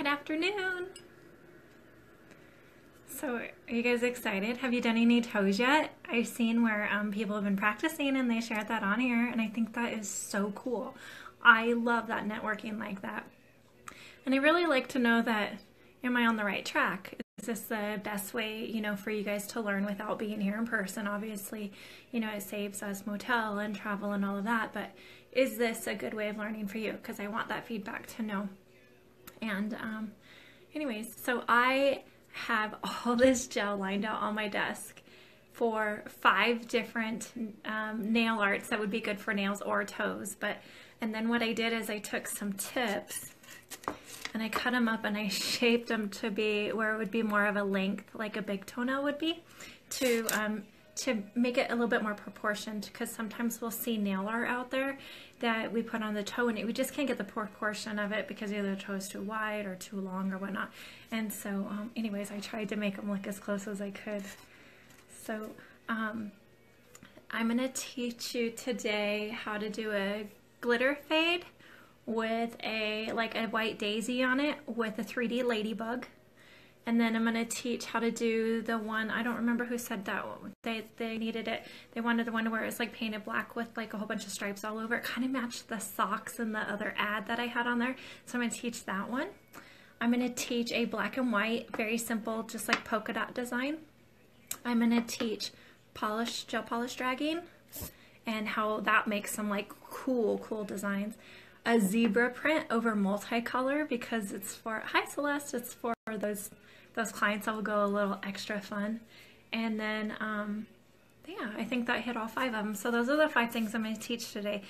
Good afternoon. So are you guys excited? Have you done any toes yet? I've seen where people have been practicing and they shared that on here, and I think that is so cool. I love that networking like that. And I really like to know that, am I on the right track? Is this the best way, for you guys to learn without being here in person? Obviously, it saves us motel and travel and all of that, but is this a good way of learning for you? Because I want that feedback to know. And anyways, so I have all this gel lined out on my desk for 5 different nail arts that would be good for nails or toes. And then what I did is I took some tips and I cut them up and I shaped them to be where it would be more of a length, like a big toenail would be, to make it a little bit more proportioned, because sometimes we'll see nail art out there that we put on the toe and we just can't get the proportion of it because either the toe is too wide or too long or whatnot. And so anyways, I tried to make them look as close as I could. So I'm going to teach you today how to do a glitter fade with a white daisy on it with a 3D ladybug. And then I'm going to teach how to do the one, I don't remember who said that one. They needed it. They wanted the one where it's like painted black with like a whole bunch of stripes all over. It kind of matched the socks in the other ad that I had on there. So I'm going to teach that one. I'm going to teach a black and white, very simple, just like polka dot design. I'm going to teach gel polish dragging and how that makes some like cool designs. A zebra print over multicolor, because it's for, hi Celeste, it's for those clients that will go a little extra fun. And then yeah, I think that hit all 5 of them. So those are the 5 things I'm going to teach today.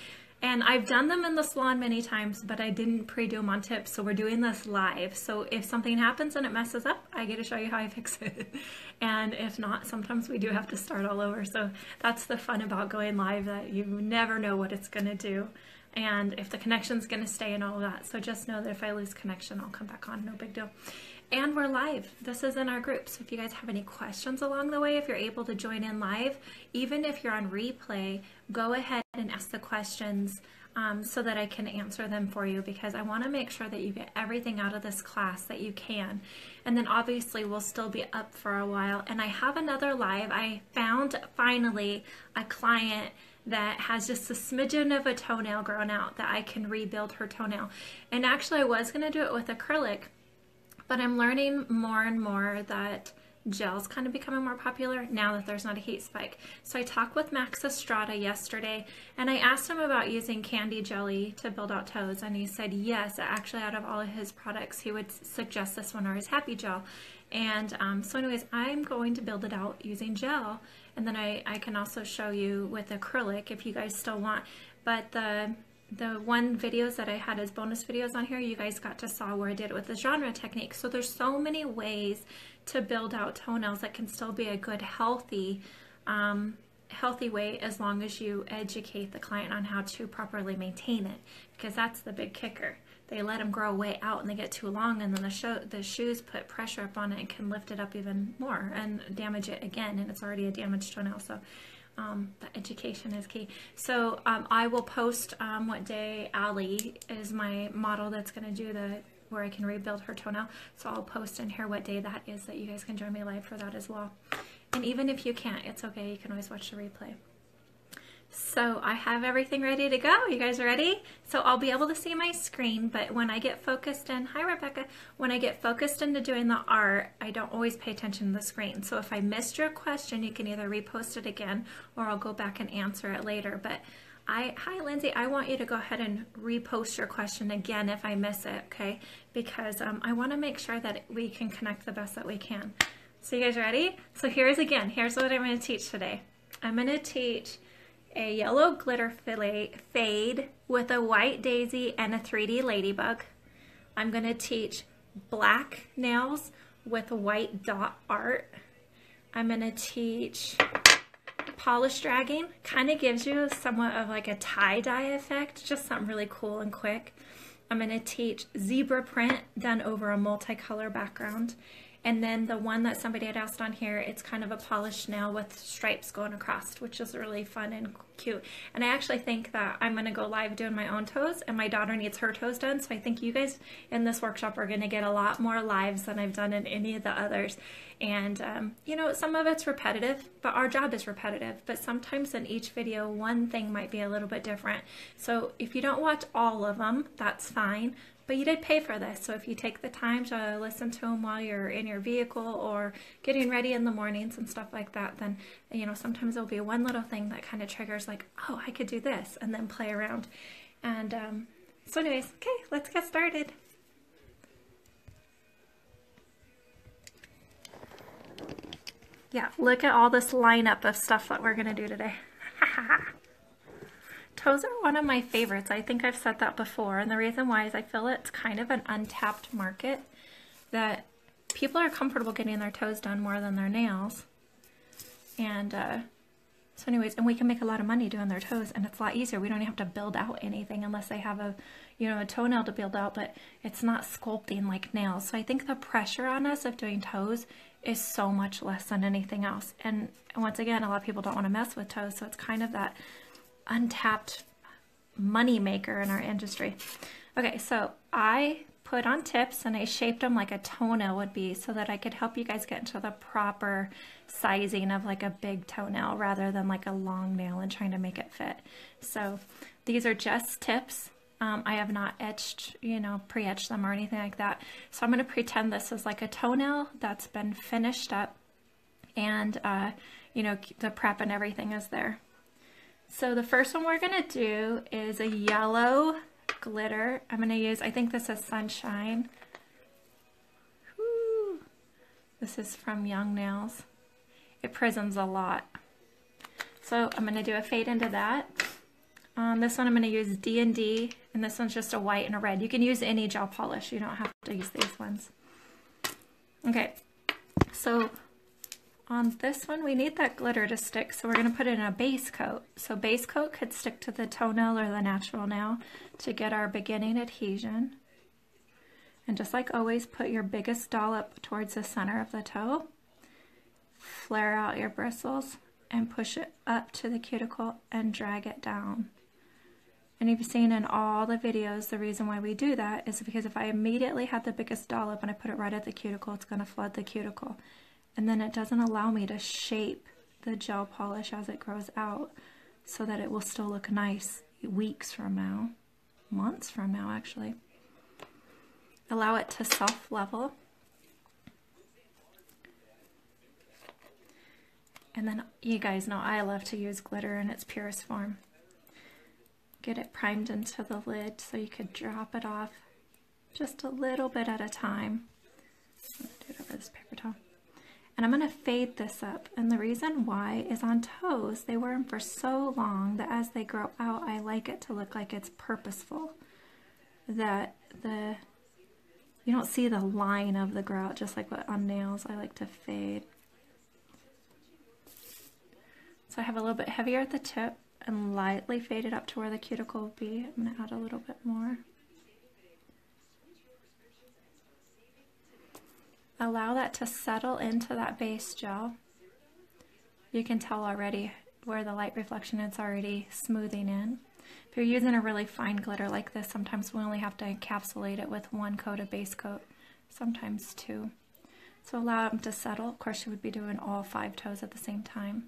And I've done them in the salon many times, but I didn't pre-do them on tips, so we're doing this live. So if something happens and it messes up, I get to show you how I fix it. And if not, sometimes we do have to start all over. So that's the fun about going live, that you never know what it's going to do and if the connection's going to stay and all of that. So just know that if I lose connection, I'll come back on, no big deal. And we're live. This is in our group. So if you guys have any questions along the way, if you're able to join in live, even if you're on replay, go ahead and ask the questions so that I can answer them for you, because I want to make sure that you get everything out of this class that you can. And then obviously we'll still be up for a while. And I have another live. I found finally a client that has just a smidgen of a toenail grown out that I can rebuild her toenail. And actually I was going to do it with acrylic, but I'm learning more and more that gel's kind of becoming more popular now that there's not a heat spike. So I talked with Max Estrada yesterday and I asked him about using candy jelly to build out toes, and he said yes, actually out of all of his products he would suggest this one or his Happy Gel. And so anyways, I'm going to build it out using gel, and then I can also show you with acrylic if you guys still want. But the one videos that I had as bonus videos on here, you guys got to saw where I did it with the genre technique. So there's so many ways to build out toenails that can still be a good healthy way, as long as you educate the client on how to properly maintain it, because that's the big kicker. They let them grow way out and they get too long, and then the shoes put pressure up on it and can lift it up even more and damage it again, and it's already a damaged toenail. So the education is key. So I will post what day Allie is my model that's going to do where I can rebuild her toenail. So I'll post in here what day that is, that you guys can join me live for that as well. And even if you can't, it's okay. You can always watch the replay. So I have everything ready to go. You guys ready? So I'll be able to see my screen, but when I get focused in, hi Rebecca, when I get focused into doing the art, I don't always pay attention to the screen. So if I missed your question, you can either repost it again or I'll go back and answer it later. But hi Lindsay, I want you to go ahead and repost your question again if I miss it, okay? Because I want to make sure that we can connect the best that we can. So you guys ready? So here's what I'm going to teach today. I'm going to teach a yellow glitter fade with a white daisy and a 3D ladybug. I'm going to teach black nails with white dot art. I'm going to teach polish dragging. Kind of gives you somewhat of like a tie-dye effect, just something really cool and quick. I'm going to teach zebra print done over a multicolor background. And then the one that somebody had asked on here, it's kind of a polished nail with stripes going across, which is really fun and cute. And I actually think that I'm going to go live doing my own toes, and my daughter needs her toes done. So I think you guys in this workshop are going to get a lot more lives than I've done in any of the others. And, you know, some of it's repetitive, but our job is repetitive. But sometimes in each video, one thing might be a little bit different. So if you don't watch all of them, that's fine. But you did pay for this, so if you take the time to listen to them while you're in your vehicle or getting ready in the mornings and stuff like that, then, you know, sometimes there'll be one little thing that kind of triggers like, oh, I could do this, and then play around. And so anyways, okay, let's get started. Yeah, look at all this lineup of stuff that we're going to do today. Toes are one of my favorites. I think I've said that before, and the reason why is I feel it's kind of an untapped market, that people are comfortable getting their toes done more than their nails. And so anyways, and we can make a lot of money doing their toes, and it's a lot easier. We don't even have to build out anything unless they have a, you know, a toenail to build out, but it's not sculpting like nails. So I think the pressure on us of doing toes is so much less than anything else. And once again, a lot of people don't want to mess with toes, so it's kind of that untapped money maker in our industry. Okay, so I put on tips and I shaped them like a toenail would be so that I could help you guys get into the proper sizing of like a big toenail rather than like a long nail and trying to make it fit. So these are just tips. I have not etched, you know, pre-etched them or anything like that. So I'm going to pretend this is like a toenail that's been finished up, and you know, the prep and everything is there. So the first one we're going to do is a yellow glitter. I'm going to use, I think this is Sunshine. Woo. This is from Young Nails. It prisms a lot. So I'm going to do a fade into that. This one I'm going to use D&D, and this one's just a white and a red. You can use any gel polish. You don't have to use these ones. Okay, so on this one, we need that glitter to stick, so we're going to put it in a base coat. So base coat could stick to the toenail or the natural nail to get our beginning adhesion. And just like always, put your biggest dollop towards the center of the toe. Flare out your bristles and push it up to the cuticle and drag it down. And you've seen in all the videos, the reason why we do that is because if I immediately have the biggest dollop and I put it right at the cuticle, it's going to flood the cuticle. And then it doesn't allow me to shape the gel polish as it grows out so that it will still look nice weeks from now, months from now actually. Allow it to self-level. And then you guys know I love to use glitter in its purest form. Get it primed into the lid so you could drop it off just a little bit at a time. I'm going to do it over this paper towel. And I'm going to fade this up, and the reason why is on toes, they wear them for so long that as they grow out, I like it to look like it's purposeful. That you don't see the line of the grout, just like what on nails I like to fade. So I have a little bit heavier at the tip and lightly fade it up to where the cuticle will be. I'm going to add a little bit more. Allow that to settle into that base gel. You can tell already where the light reflection is already smoothing in. If you're using a really fine glitter like this, sometimes we only have to encapsulate it with one coat of base coat, sometimes two. So allow them to settle. Of course, you would be doing all 5 toes at the same time.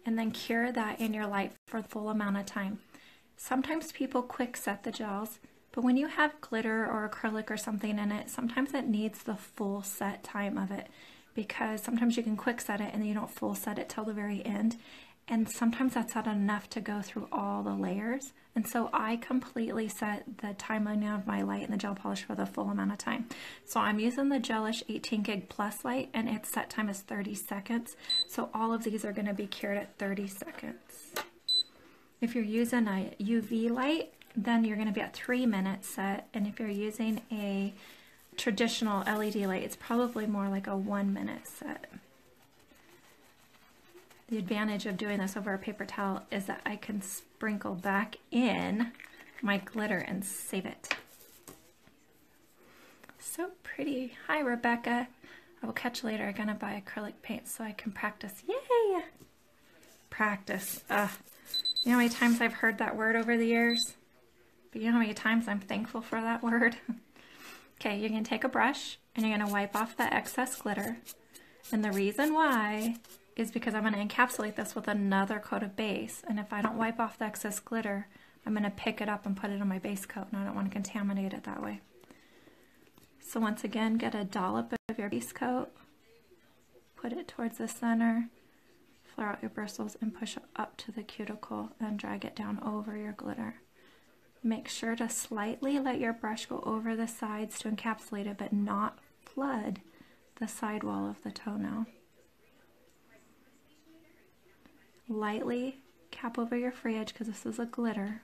And then cure that in your light for the full amount of time. Sometimes people quick set the gels, but when you have glitter or acrylic or something in it, sometimes it needs the full set time of it, because sometimes you can quick set it and then you don't full set it till the very end. And sometimes that's not enough to go through all the layers. And so I completely set the timeline of my light and the gel polish for the full amount of time. So I'm using the Gelish 18 gig plus light, and its set time is 30 seconds. So all of these are going to be cured at 30 seconds. If you're using a UV light, then you're going to be at 3 minutes set. And if you're using a traditional LED light, it's probably more like a 1 minute set. The advantage of doing this over a paper towel is that I can sprinkle back in my glitter and save it. So pretty. Hi, Rebecca. I will catch you later. I'm gonna buy acrylic paint so I can practice. Yay! Practice. You know how many times I've heard that word over the years? But you know how many times I'm thankful for that word? Okay, you're gonna take a brush and you're gonna wipe off the excess glitter. And the reason why is because I'm gonna encapsulate this with another coat of base. And if I don't wipe off the excess glitter, I'm gonna pick it up and put it on my base coat, and I don't wanna contaminate it that way. So once again, get a dollop of your base coat, put it towards the center, flare out your bristles, and push up to the cuticle and drag it down over your glitter. Make sure to slightly let your brush go over the sides to encapsulate it, but not flood the side wall of the toenail. Lightly cap over your free edge because this is a glitter.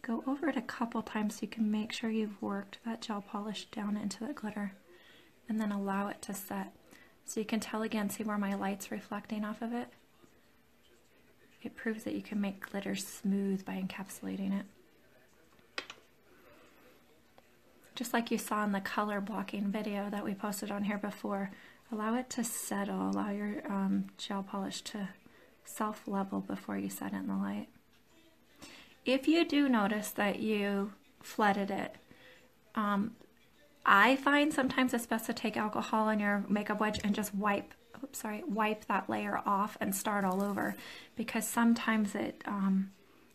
Go over it a couple times so you can make sure you've worked that gel polish down into the glitter, and then allow it to set. So you can tell again, see where my light's reflecting off of it? It proves that you can make glitter smooth by encapsulating it. Just like you saw in the color blocking video that we posted on here before, allow it to settle, allow your gel polish to self-level before you set it in the light. If you do notice that you flooded it, I find sometimes it's best to take alcohol on your makeup wedge and just wipe that layer off and start all over, because sometimes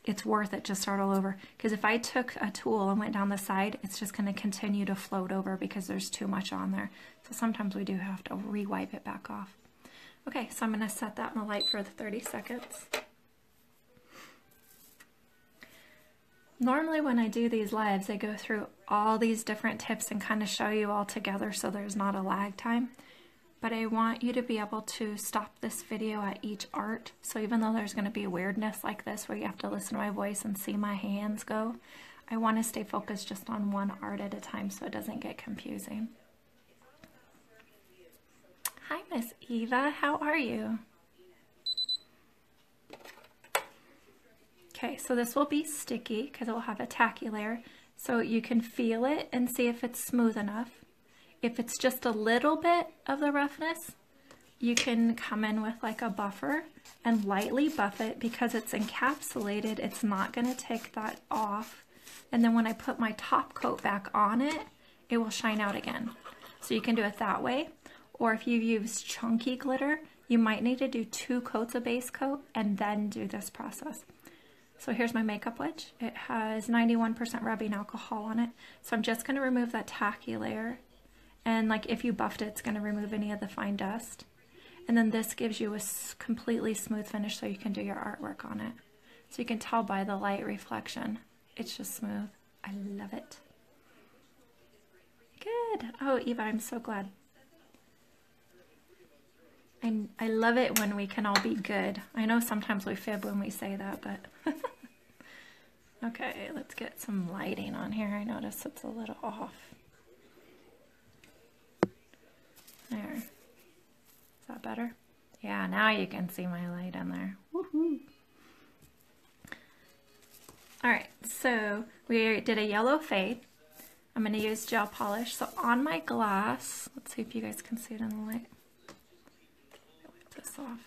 it's worth it to start all over. Because if I took a tool and went down the side, it's just going to continue to float over because there's too much on there. So sometimes we do have to re-wipe it back off. Okay, so I'm going to set that in the light for 30 seconds. Normally when I do these lives, I go through all these different tips and kind of show you all together so there's not a lag time. But I want you to be able to stop this video at each art. So even though there's going to be weirdness like this where you have to listen to my voice and see my hands go, I want to stay focused just on one art at a time so it doesn't get confusing. Hi, Miss Eva. How are you? Okay, so this will be sticky because it will have a tacky layer. So you can feel it and see if it's smooth enough. If it's just a little bit of the roughness, you can come in with like a buffer and lightly buff it. Because it's encapsulated, it's not going to take that off. And then when I put my top coat back on it, it will shine out again. So you can do it that way. Or if you use chunky glitter, you might need to do 2 coats of base coat and then do this process. So here's my makeup wedge. It has 91% rubbing alcohol on it. So I'm just going to remove that tacky layer. And like if you buffed it, it's going to remove any of the fine dust. And then this gives you a completely smooth finish so you can do your artwork on it. So you can tell by the light reflection. It's just smooth. I love it. Good. Oh, Eva, I'm so glad. I love it when we can all be good. I know sometimes we fib when we say that, but... Okay, let's get some lighting on here. I notice it's a little off. There. Is that better? Yeah, now you can see my light in there. Woohoo! Alright, so we did a yellow fade. I'm going to use gel polish. So on my glass, let's see if you guys can see it in the light. Wipe this off.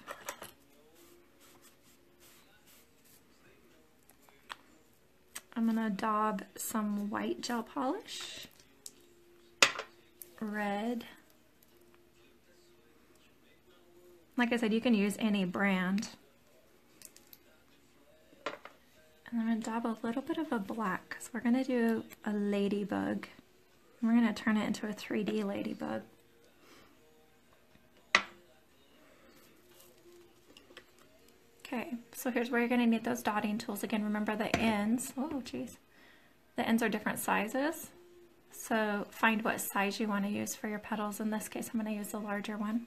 I'm going to daub some white gel polish, red. Like I said, you can use any brand. And I'm going to daub a little bit of a black because we're going to do a ladybug. And we're going to turn it into a 3D ladybug. Okay, so here's where you're going to need those dotting tools. Again, remember the ends. Oh, geez. The ends are different sizes. So find what size you want to use for your petals. In this case, I'm going to use the larger one.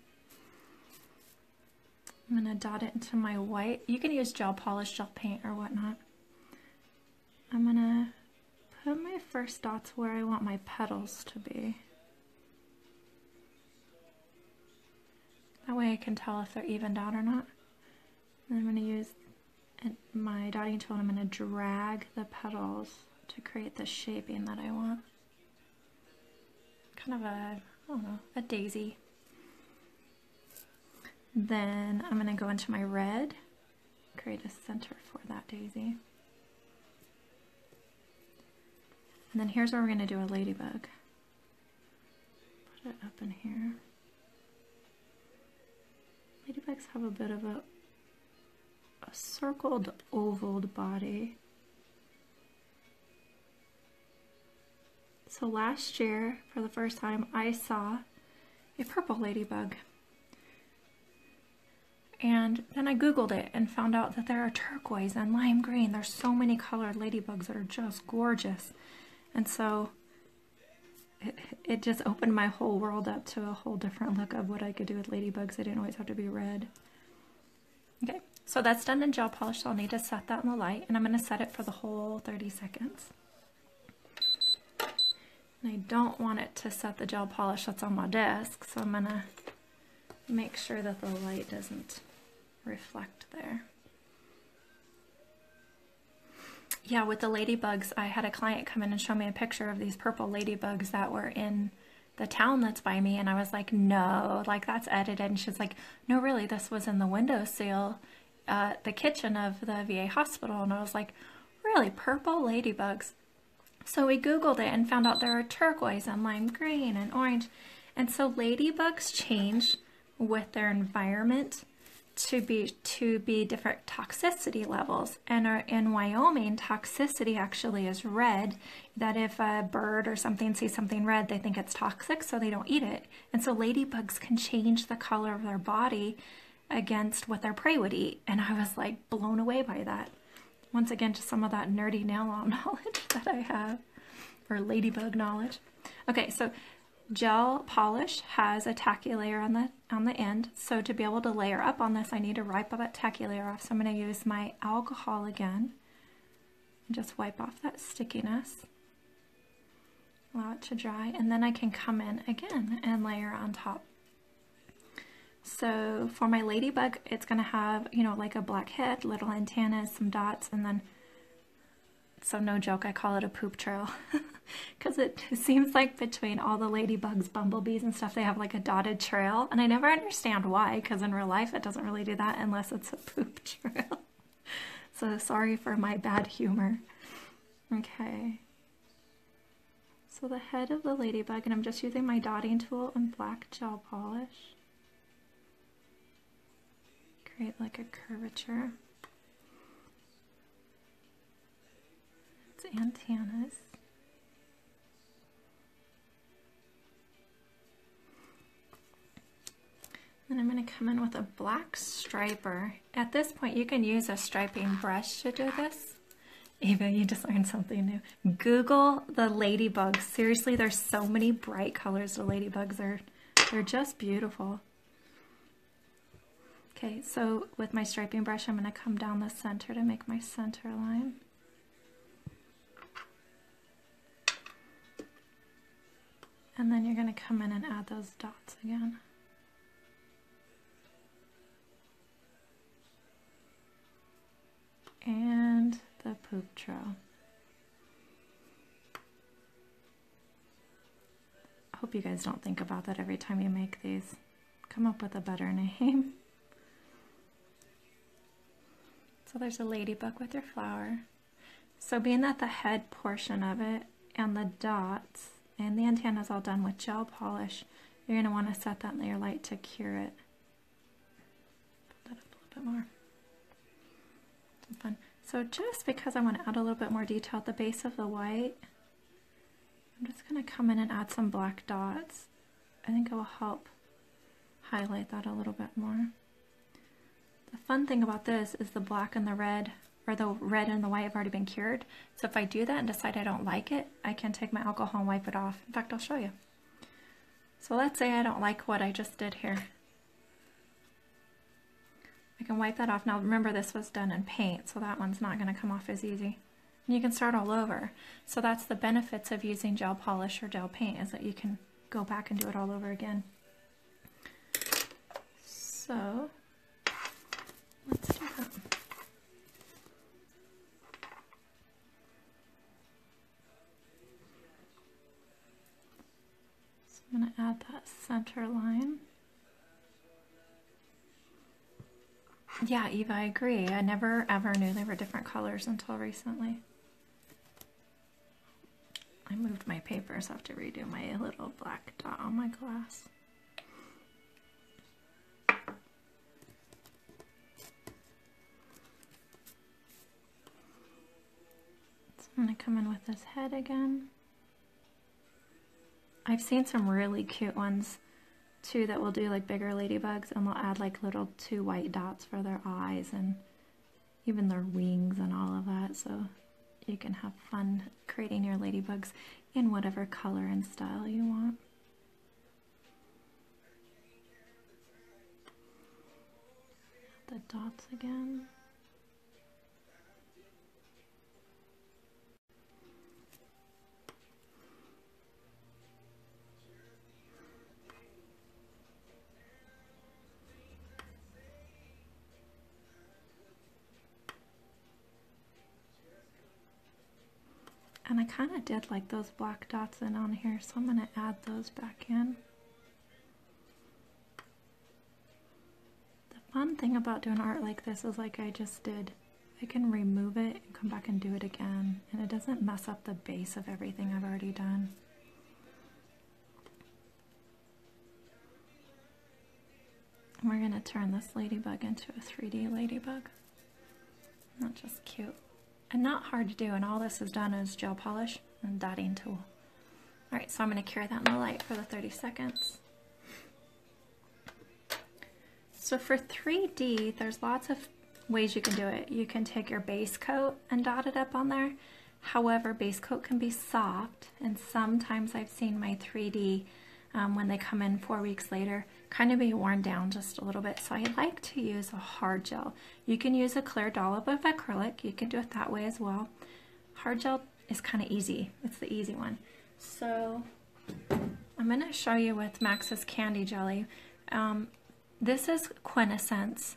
I'm going to dot it into my white. You can use gel polish, gel paint, or whatnot. I'm going to put my first dots where I want my petals to be. That way I can tell if they're evened out or not. And I'm going to use my dotting tool and I'm going to drag the petals to create the shaping that I want. Kind of a I don't know, a daisy. Then I'm going to go into my red, create a center for that daisy. And then here's where we're going to do a ladybug. Put it up in here. Ladybugs have a bit of a circled, ovaled body. So last year, for the first time, I saw a purple ladybug. And then I Googled it and found out that there are turquoise and lime green. There's so many colored ladybugs that are just gorgeous. And so it just opened my whole world up to a whole different look of what I could do with ladybugs. They didn't always have to be red. Okay, so that's done in gel polish, so I'll need to set that in the light, and I'm going to set it for the whole 30 seconds. And I don't want it to set the gel polish that's on my desk, so I'm going to make sure that the light doesn't reflect there. Yeah, with the ladybugs, I had a client come in and show me a picture of these purple ladybugs that were in the town that's by me, and I was like, no, like that's edited. And she's like, no, really, this was in the windowsill, the kitchen of the VA hospital. And I was like, really, purple ladybugs? So we Googled it and found out there are turquoise and lime green and orange. And so ladybugs change with their environment to be different toxicity levels. And in Wyoming, toxicity actually is red, that if a bird or something sees something red, they think it's toxic, so they don't eat it. And so ladybugs can change the color of their body against what their prey would eat. And I was like blown away by that. Once again, just some of that nerdy nail knowledge that I have, or ladybug knowledge. Okay, so gel polish has a tacky layer on the end, so to be able to layer up on this, I need to wipe that tacky layer off. So I'm going to use my alcohol again and just wipe off that stickiness, allow it to dry, and then I can come in again and layer on top. So for my ladybug, it's going to have, you know, like a black head, little antennas, some dots, and then, so no joke, I call it a poop trail. Because it seems like between all the ladybugs, bumblebees and stuff, they have like a dotted trail. And I never understand why, because in real life it doesn't really do that unless it's a poop trail. So sorry for my bad humor. Okay. So the head of the ladybug, and I'm just using my dotting tool and black gel polish. Create like a curvature. It's antennas. And I'm going to come in with a black striper. At this point, you can use a striping brush to do this. Eva, you just learned something new. Google the ladybugs. Seriously, there's so many bright colors of ladybugs. They're just beautiful. Okay, so with my striping brush, I'm going to come down the center to make my center line. And then you're going to come in and add those dots again. And the poop trail. I hope you guys don't think about that every time you make these. Come up with a better name. So there's a ladybug with your flower. So being that the head portion of it and the dots and the antenna is all done with gel polish, you're going to want to set that layer light to cure it. Put that up a little bit more. Fun. So just because I want to add a little bit more detail at the base of the white, I'm just going to come in and add some black dots. I think it will help highlight that a little bit more. The fun thing about this is the black and the red, or the red and the white have already been cured. So if I do that and decide I don't like it, I can take my alcohol and wipe it off. In fact, I'll show you. So let's say I don't like what I just did here. I can wipe that off. Now remember, this was done in paint, so that one's not going to come off as easy. And you can start all over. So that's the benefits of using gel polish or gel paint, is that you can go back and do it all over again. So let's do that. So I'm going to add that center line. Yeah, Eva, I agree. I never ever knew they were different colors until recently. I moved my papers. I have to redo my little black dot on my glass. So I'm going to come in with this head again. I've seen some really cute ones too that will do like bigger ladybugs, and they'll add like little 2 white dots for their eyes and even their wings and all of that. So you can have fun creating your ladybugs in whatever color and style you want. The dots again. And I kind of did like those black dots in on here, so I'm going to add those back in. The fun thing about doing art like this is like I just did, I can remove it and come back and do it again, and it doesn't mess up the base of everything I've already done. And we're going to turn this ladybug into a 3D ladybug. Not just cute. And not hard to do, and all this is done is gel polish and dotting tool. Alright, so I'm going to cure that in the light for the 30 seconds. So for 3D, there's lots of ways you can do it. You can take your base coat and dot it up on there. However, base coat can be soft, and sometimes I've seen my 3D, when they come in 4 weeks later, kind of be worn down just a little bit. So I like to use a hard gel. You can use a clear dollop of acrylic. You can do it that way as well. Hard gel is kind of easy. It's the easy one. So I'm going to show you with Max's Candy Jelly. This is Quintessence,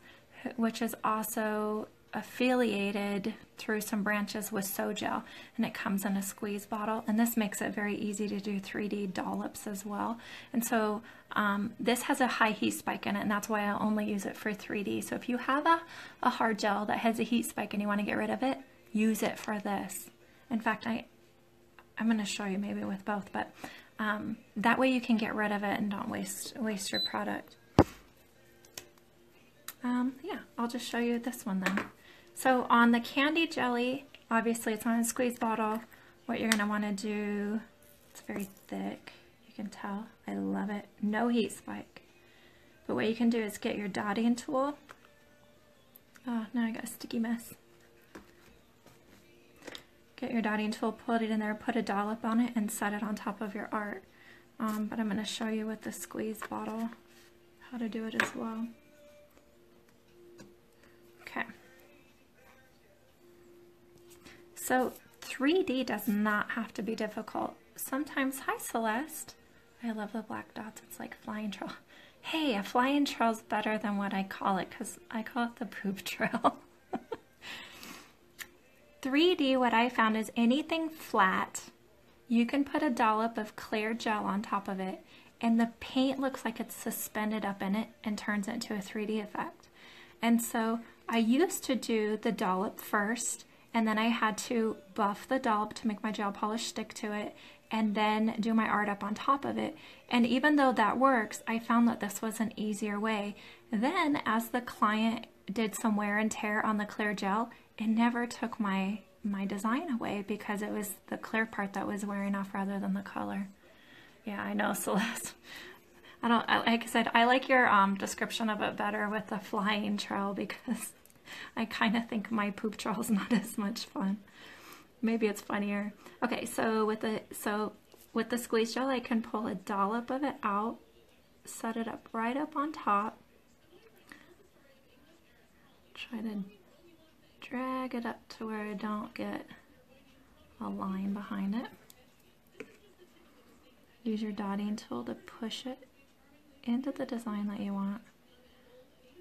which is also affiliated through some branches with So-Gel, and it comes in a squeeze bottle, and this makes it very easy to do 3D dollops as well. And so this has a high heat spike in it, and that's why I only use it for 3D. So if you have a hard gel that has a heat spike and you want to get rid of it, use it for this. In fact, I'm going to show you maybe with both, but that way you can get rid of it and don't waste your product. Yeah, I'll just show you this one then. So on the Candy Jelly, obviously it's on a squeeze bottle. What you're going to want to do, it's very thick, you can tell. I love it. No heat spike. But what you can do is get your dotting tool. Oh, now I got a sticky mess. Get your dotting tool, put it in there, put a dollop on it, and set it on top of your art. But I'm going to show you with the squeeze bottle how to do it as well. Okay. So 3D does not have to be difficult. Sometimes, hi Celeste. I love the black dots. It's like flying trail. Hey, a flying trail's better than what I call it, because I call it the poop trail. 3D, what I found is anything flat, you can put a dollop of clear gel on top of it, and the paint looks like it's suspended up in it and turns it into a 3D effect. And so I used to do the dollop first, and then I had to buff the dollop to make my gel polish stick to it, and then do my art up on top of it. And even though that works, I found that this was an easier way. Then as the client did some wear and tear on the clear gel, it never took my design away, because it was the clear part that was wearing off rather than the color. Yeah, I know, Celeste. Like I said, I like your description of it better with the flying trail, because I kind of think my poop trail is not as much fun. Maybe it's funnier. Okay, so with the squeeze gel, I can pull a dollop of it out, set it up right up on top, try to drag it up to where I don't get a line behind it. Use your dotting tool to push it into the design that you want.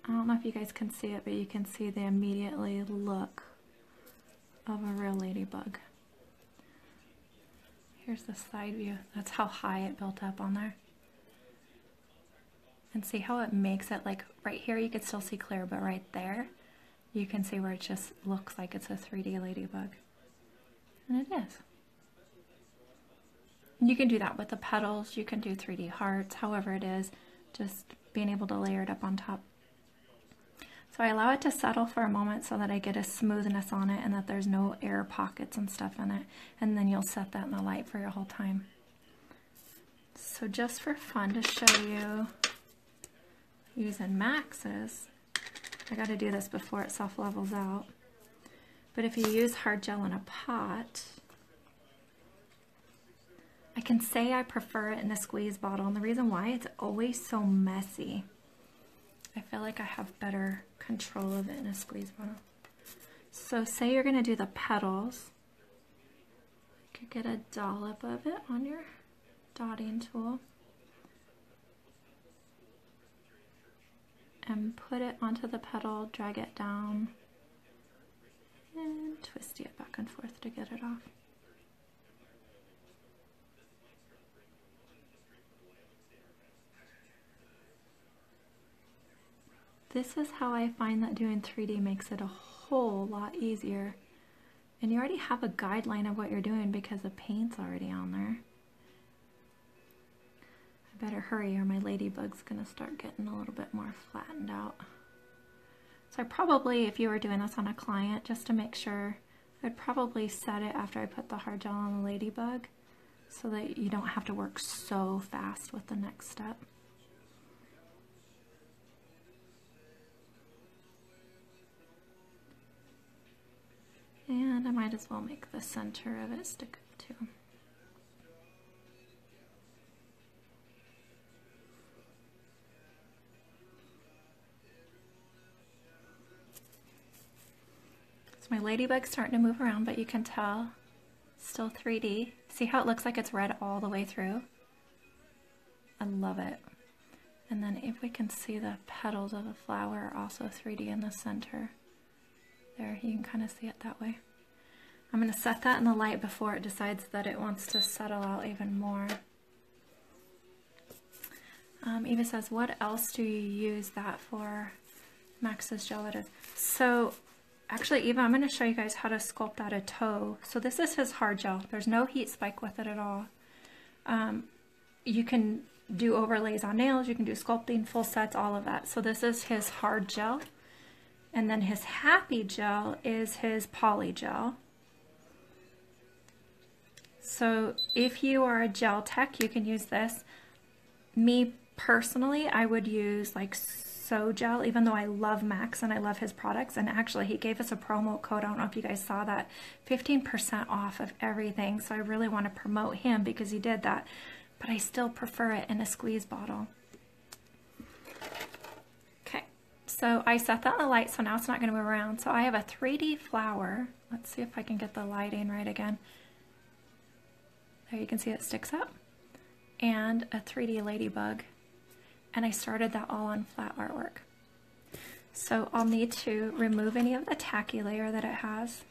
I don't know if you guys can see it, but you can see the immediately look of a real ladybug. Here's the side view. That's how high it built up on there. And see how it makes it, like right here you can still see clear, but right there you can see where it just looks like it's a 3D ladybug. And it is. And you can do that with the petals, you can do 3D hearts, however it is, just being able to layer it up on top. So I allow it to settle for a moment so that I get a smoothness on it and that there's no air pockets and stuff in it. And then you'll set that in the light for your whole time. So just for fun to show you, using Max's, I got to do this before it soft levels out. But if you use hard gel in a pot, I can say I prefer it in a squeeze bottle, and the reason why, it's always so messy. I feel like I have better control of it in a squeeze bottle. So say you're going to do the petals, you could get a dollop of it on your dotting tool and put it onto the petal, drag it down, and twist it back and forth to get it off. This is how I find that doing 3D makes it a whole lot easier. And you already have a guideline of what you're doing because the paint's already on there. I better hurry or my ladybug's gonna start getting a little bit more flattened out. So I probably, if you were doing this on a client, just to make sure, I'd probably set it after I put the hard gel on the ladybug so that you don't have to work so fast with the next step. And I might as well make the center of it stick up too. So my ladybug's starting to move around, but you can tell it's still 3D. See how it looks like it's red all the way through? I love it. And then if we can see the petals of the flower are also 3D in the center. There, you can kind of see it that way. I'm going to set that in the light before it decides that it wants to settle out even more. Eva says, what else do you use that for? Max's gelatin. So actually, Eva, I'm going to show you guys how to sculpt out a toe. So this is his hard gel. There's no heat spike with it at all. You can do overlays on nails, you can do sculpting, full sets, all of that. So this is his hard gel. And then his happy gel is his poly gel. So if you are a gel tech, you can use this. Me personally, I would use like So Gel, even though I love Max and I love his products. And actually he gave us a promo code, I don't know if you guys saw that, 15% off of everything. So I really want to promote him because he did that. But I still prefer it in a squeeze bottle. Okay, so I set that in the light, so now it's not going to move around. So I have a 3D flower. Let's see if I can get the lighting right again. There you can see it sticks up. And a 3D ladybug. And I started that all on flat artwork. So I'll need to remove any of the tacky layer that it has.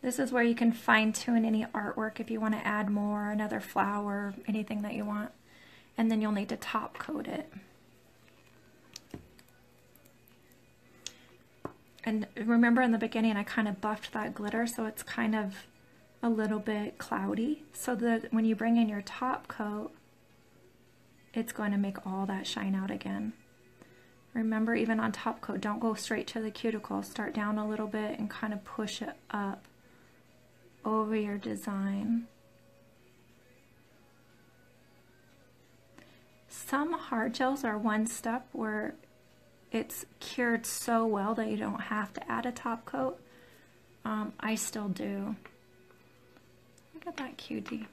This is where you can fine tune any artwork if you want to add more, another flower, anything that you want. And then you'll need to top coat it. And remember in the beginning I kind of buffed that glitter so it's kind of a little bit cloudy, so that when you bring in your top coat, it's going to make all that shine out again. Remember, even on top coat, don't go straight to the cuticle. Start down a little bit and kind of push it up over your design. Some hard gels are one step where it's cured so well that you don't have to add a top coat. I still do. Look at that cutie.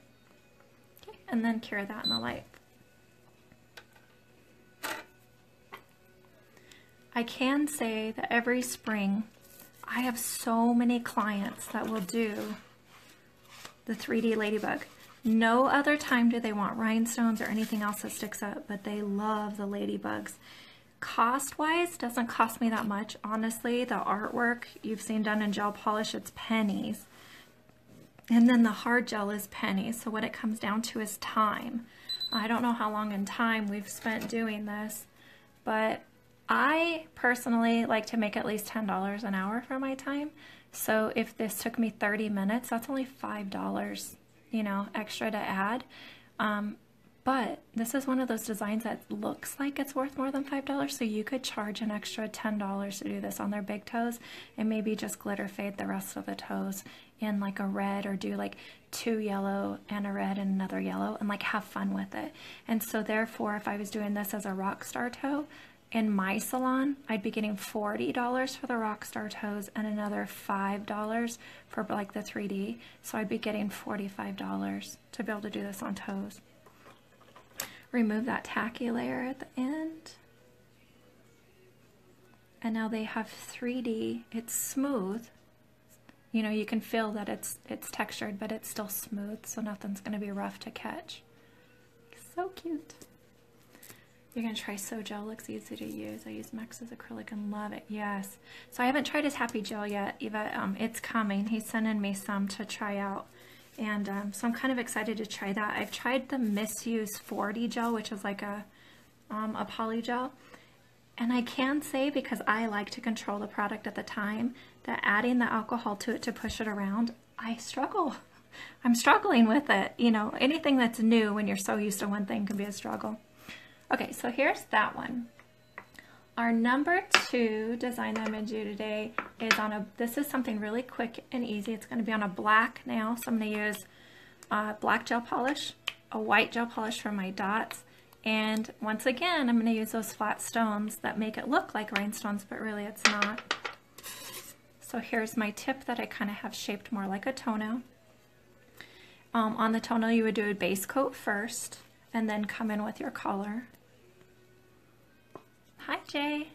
Okay, and then cure that in the light. I can say that every spring I have so many clients that will do the 3D ladybug. No other time do they want rhinestones or anything else that sticks up, but they love the ladybugs. Cost-wise, doesn't cost me that much. Honestly, the artwork you've seen done in gel polish, it's pennies. And then the hard gel is pennies. So what it comes down to is time. I don't know how long in time we've spent doing this, but I personally like to make at least $10 an hour for my time. So if this took me 30 minutes, that's only $5, you know, extra to add. But this is one of those designs that looks like it's worth more than $5, so you could charge an extra $10 to do this on their big toes and maybe just glitter fade the rest of the toes in like a red, or do like 2 yellow and a red and another yellow and like have fun with it. And so therefore, if I was doing this as a rock star toe in my salon, I'd be getting $40 for the rock star toes and another $5 for like the 3D. So I'd be getting $45 to be able to do this on toes. Remove that tacky layer at the end. And now they have 3D. It's smooth. You know, you can feel that it's textured, but it's still smooth, so nothing's going to be rough to catch. So cute. You're going to try So Gel. Looks easy to use. I use Max's acrylic and love it. Yes. So I haven't tried his Happy Gel yet, Eva. It's coming. He's sending me some to try out. And so I'm kind of excited to try that. I've tried the Misuse 40 gel, which is like a poly gel. And I can say, because I like to control the product at the time, that adding the alcohol to it to push it around, I struggle. I'm struggling with it. You know, anything that's new when you're so used to one thing can be a struggle. Okay, so here's that one. Our number 2 design that I'm going to do today is on this is something really quick and easy. It's going to be on a black nail. So I'm going to use black gel polish, a white gel polish for my dots, and once again, I'm going to use those flat stones that make it look like rhinestones, but really it's not. So here's my tip that I kind of have shaped more like a toenail. On the toenail, you would do a base coat first, and then come in with your color. Hi, Jay.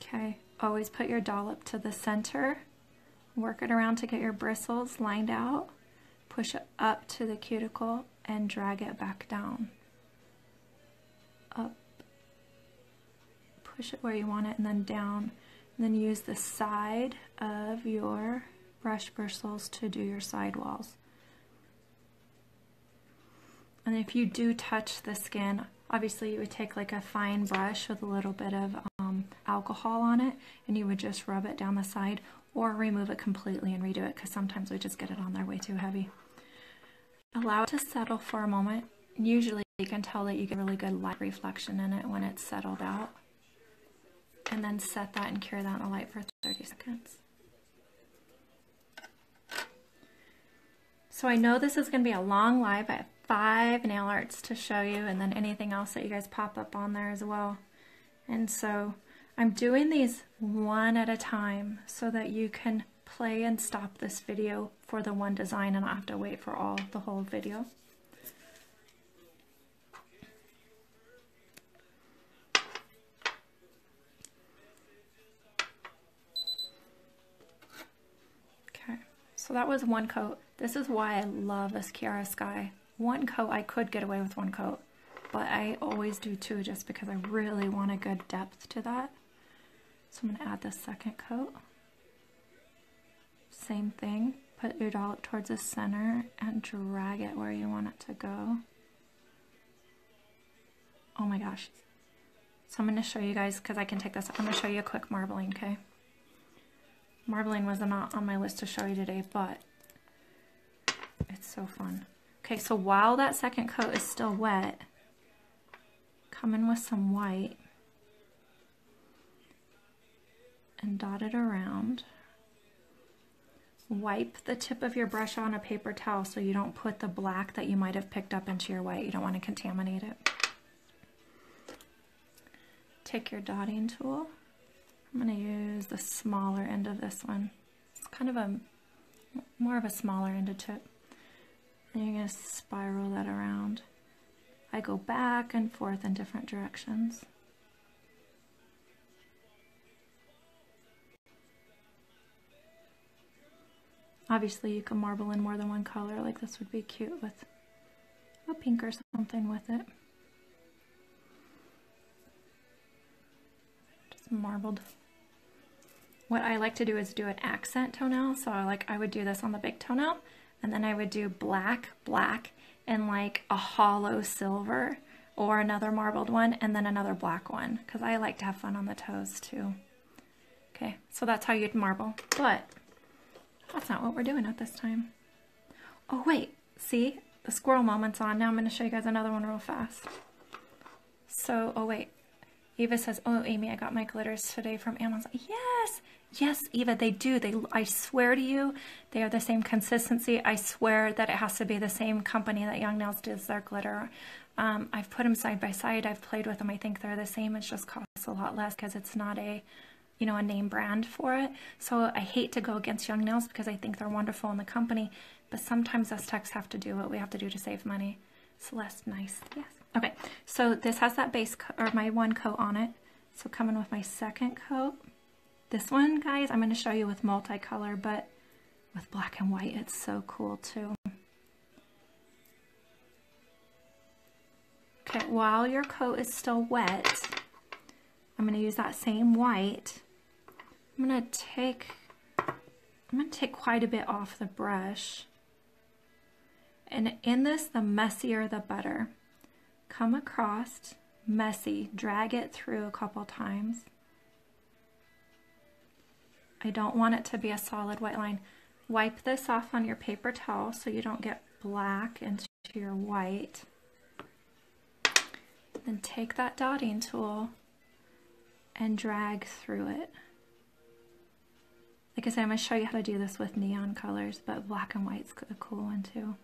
Okay, always put your dollop to the center. Work it around to get your bristles lined out. Push it up to the cuticle and drag it back down. Up. Push it where you want it and then down. And then use the side of your brush bristles to do your side walls. And if you do touch the skin, obviously you would take like a fine brush with a little bit of alcohol on it, and you would just rub it down the side, or remove it completely and redo it, because sometimes we just get it on there way too heavy. Allow it to settle for a moment. Usually you can tell that you get really good light reflection in it when it's settled out. And then set that and cure that in the light for 30 seconds. So I know this is going to be a long live. I have 5 nail arts to show you, and then anything else that you guys pop up on there as well. And so I'm doing these one at a time so that you can play and stop this video for the one design and not have to wait for the whole video. Okay, so that was one coat. This is why I love this Chiara Sky. One coat, I could get away with one coat, but I always do 2 just because I really want a good depth to that. So I'm going to add the second coat. Same thing, put your dollop towards the center and drag it where you want it to go. Oh my gosh. So I'm going to show you guys, because I can take this, I'm going to show you a quick marbling, okay? Marbling was not on my list to show you today, but it's so fun. Okay, so while that second coat is still wet, come in with some white and dot it around. Wipe the tip of your brush on a paper towel so you don't put the black that you might have picked up into your white. You don't want to contaminate it. Take your dotting tool. I'm going to use the smaller end of this one. It's kind of more of a smaller ended tip. And you're going to spiral that around. I go back and forth in different directions. Obviously you can marble in more than one color, like this would be cute with a pink or something with it. Just marbled. What I like to do is do an accent toenail, so I would do this on the big toenail, and then I would do black, black, and like a hollow silver or another marbled one, and then another black one, because I like to have fun on the toes too. Okay, so that's how you'd marble, but that's not what we're doing at this time. Oh wait, see? The squirrel moment's on. Now I'm going to show you guys another one real fast. So, oh wait. Eva says, oh, Amy, I got my glitters today from Amazon. Yes! Yes, Eva, they do. I swear to you, they are the same consistency. I swear that it has to be the same company that Young Nails does their glitter. I've put them side by side. I've played with them. I think they're the same. It just costs a lot less because it's not a, you know, a name brand for it. So I hate to go against Young Nails because I think they're wonderful in the company. But sometimes us techs have to do what we have to do to save money. Celeste, nice. Yes. Okay, so this has that base or my one coat on it. So coming with my second coat. This one, guys, I'm going to show you with multicolor, but with black and white, it's so cool too. Okay, while your coat is still wet, I'm going to use that same white. I'm going to take quite a bit off the brush. And in this, the messier the better. Come across, messy, drag it through a couple times. I don't want it to be a solid white line. Wipe this off on your paper towel so you don't get black into your white. Then take that dotting tool and drag through it. Like I said, I'm going to show you how to do this with neon colors, but black and white's a cool one too.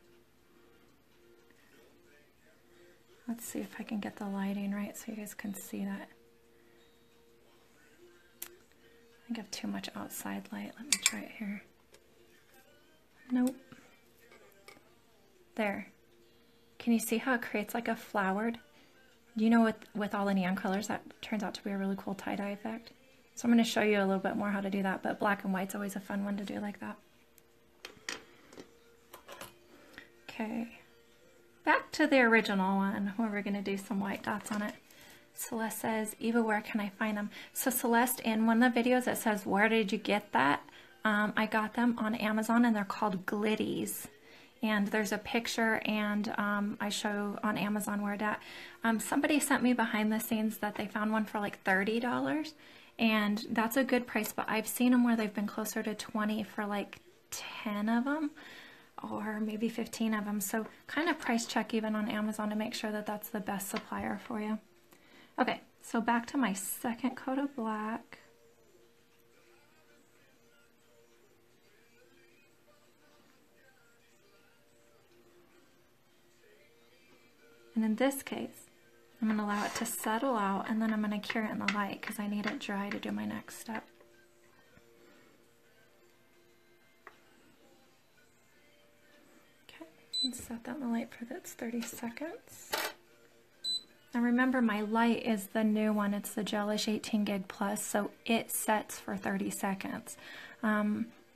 Let's see if I can get the lighting right so you guys can see that. I think I have too much outside light. Let me try it here. Nope. There. Can you see how it creates like a flowered? You know, with all the neon colors, that turns out to be a really cool tie-dye effect. So I'm going to show you a little bit more how to do that, but black and white's always a fun one to do like that. Okay. Back to the original one, where we're going to do some white dots on it. Celeste says, Eva, where can I find them? So Celeste, in one of the videos it says, where did you get that? I got them on Amazon, and they're called Glitties. And there's a picture, and I show on Amazon where it at. Somebody sent me behind the scenes that they found one for like $30, and that's a good price, but I've seen them where they've been closer to $20 for like 10 of them. Or maybe 15 of them. So kind of price check even on Amazon to make sure that that's the best supplier for you. Okay, so back to my second coat of black. And in this case, I'm going to allow it to settle out, and then I'm going to cure it in the light because I need it dry to do my next step. And set that in the light for that's 30 seconds. And remember, my light is the new one. It's the Gelish 18 Gig Plus, so it sets for 30 seconds.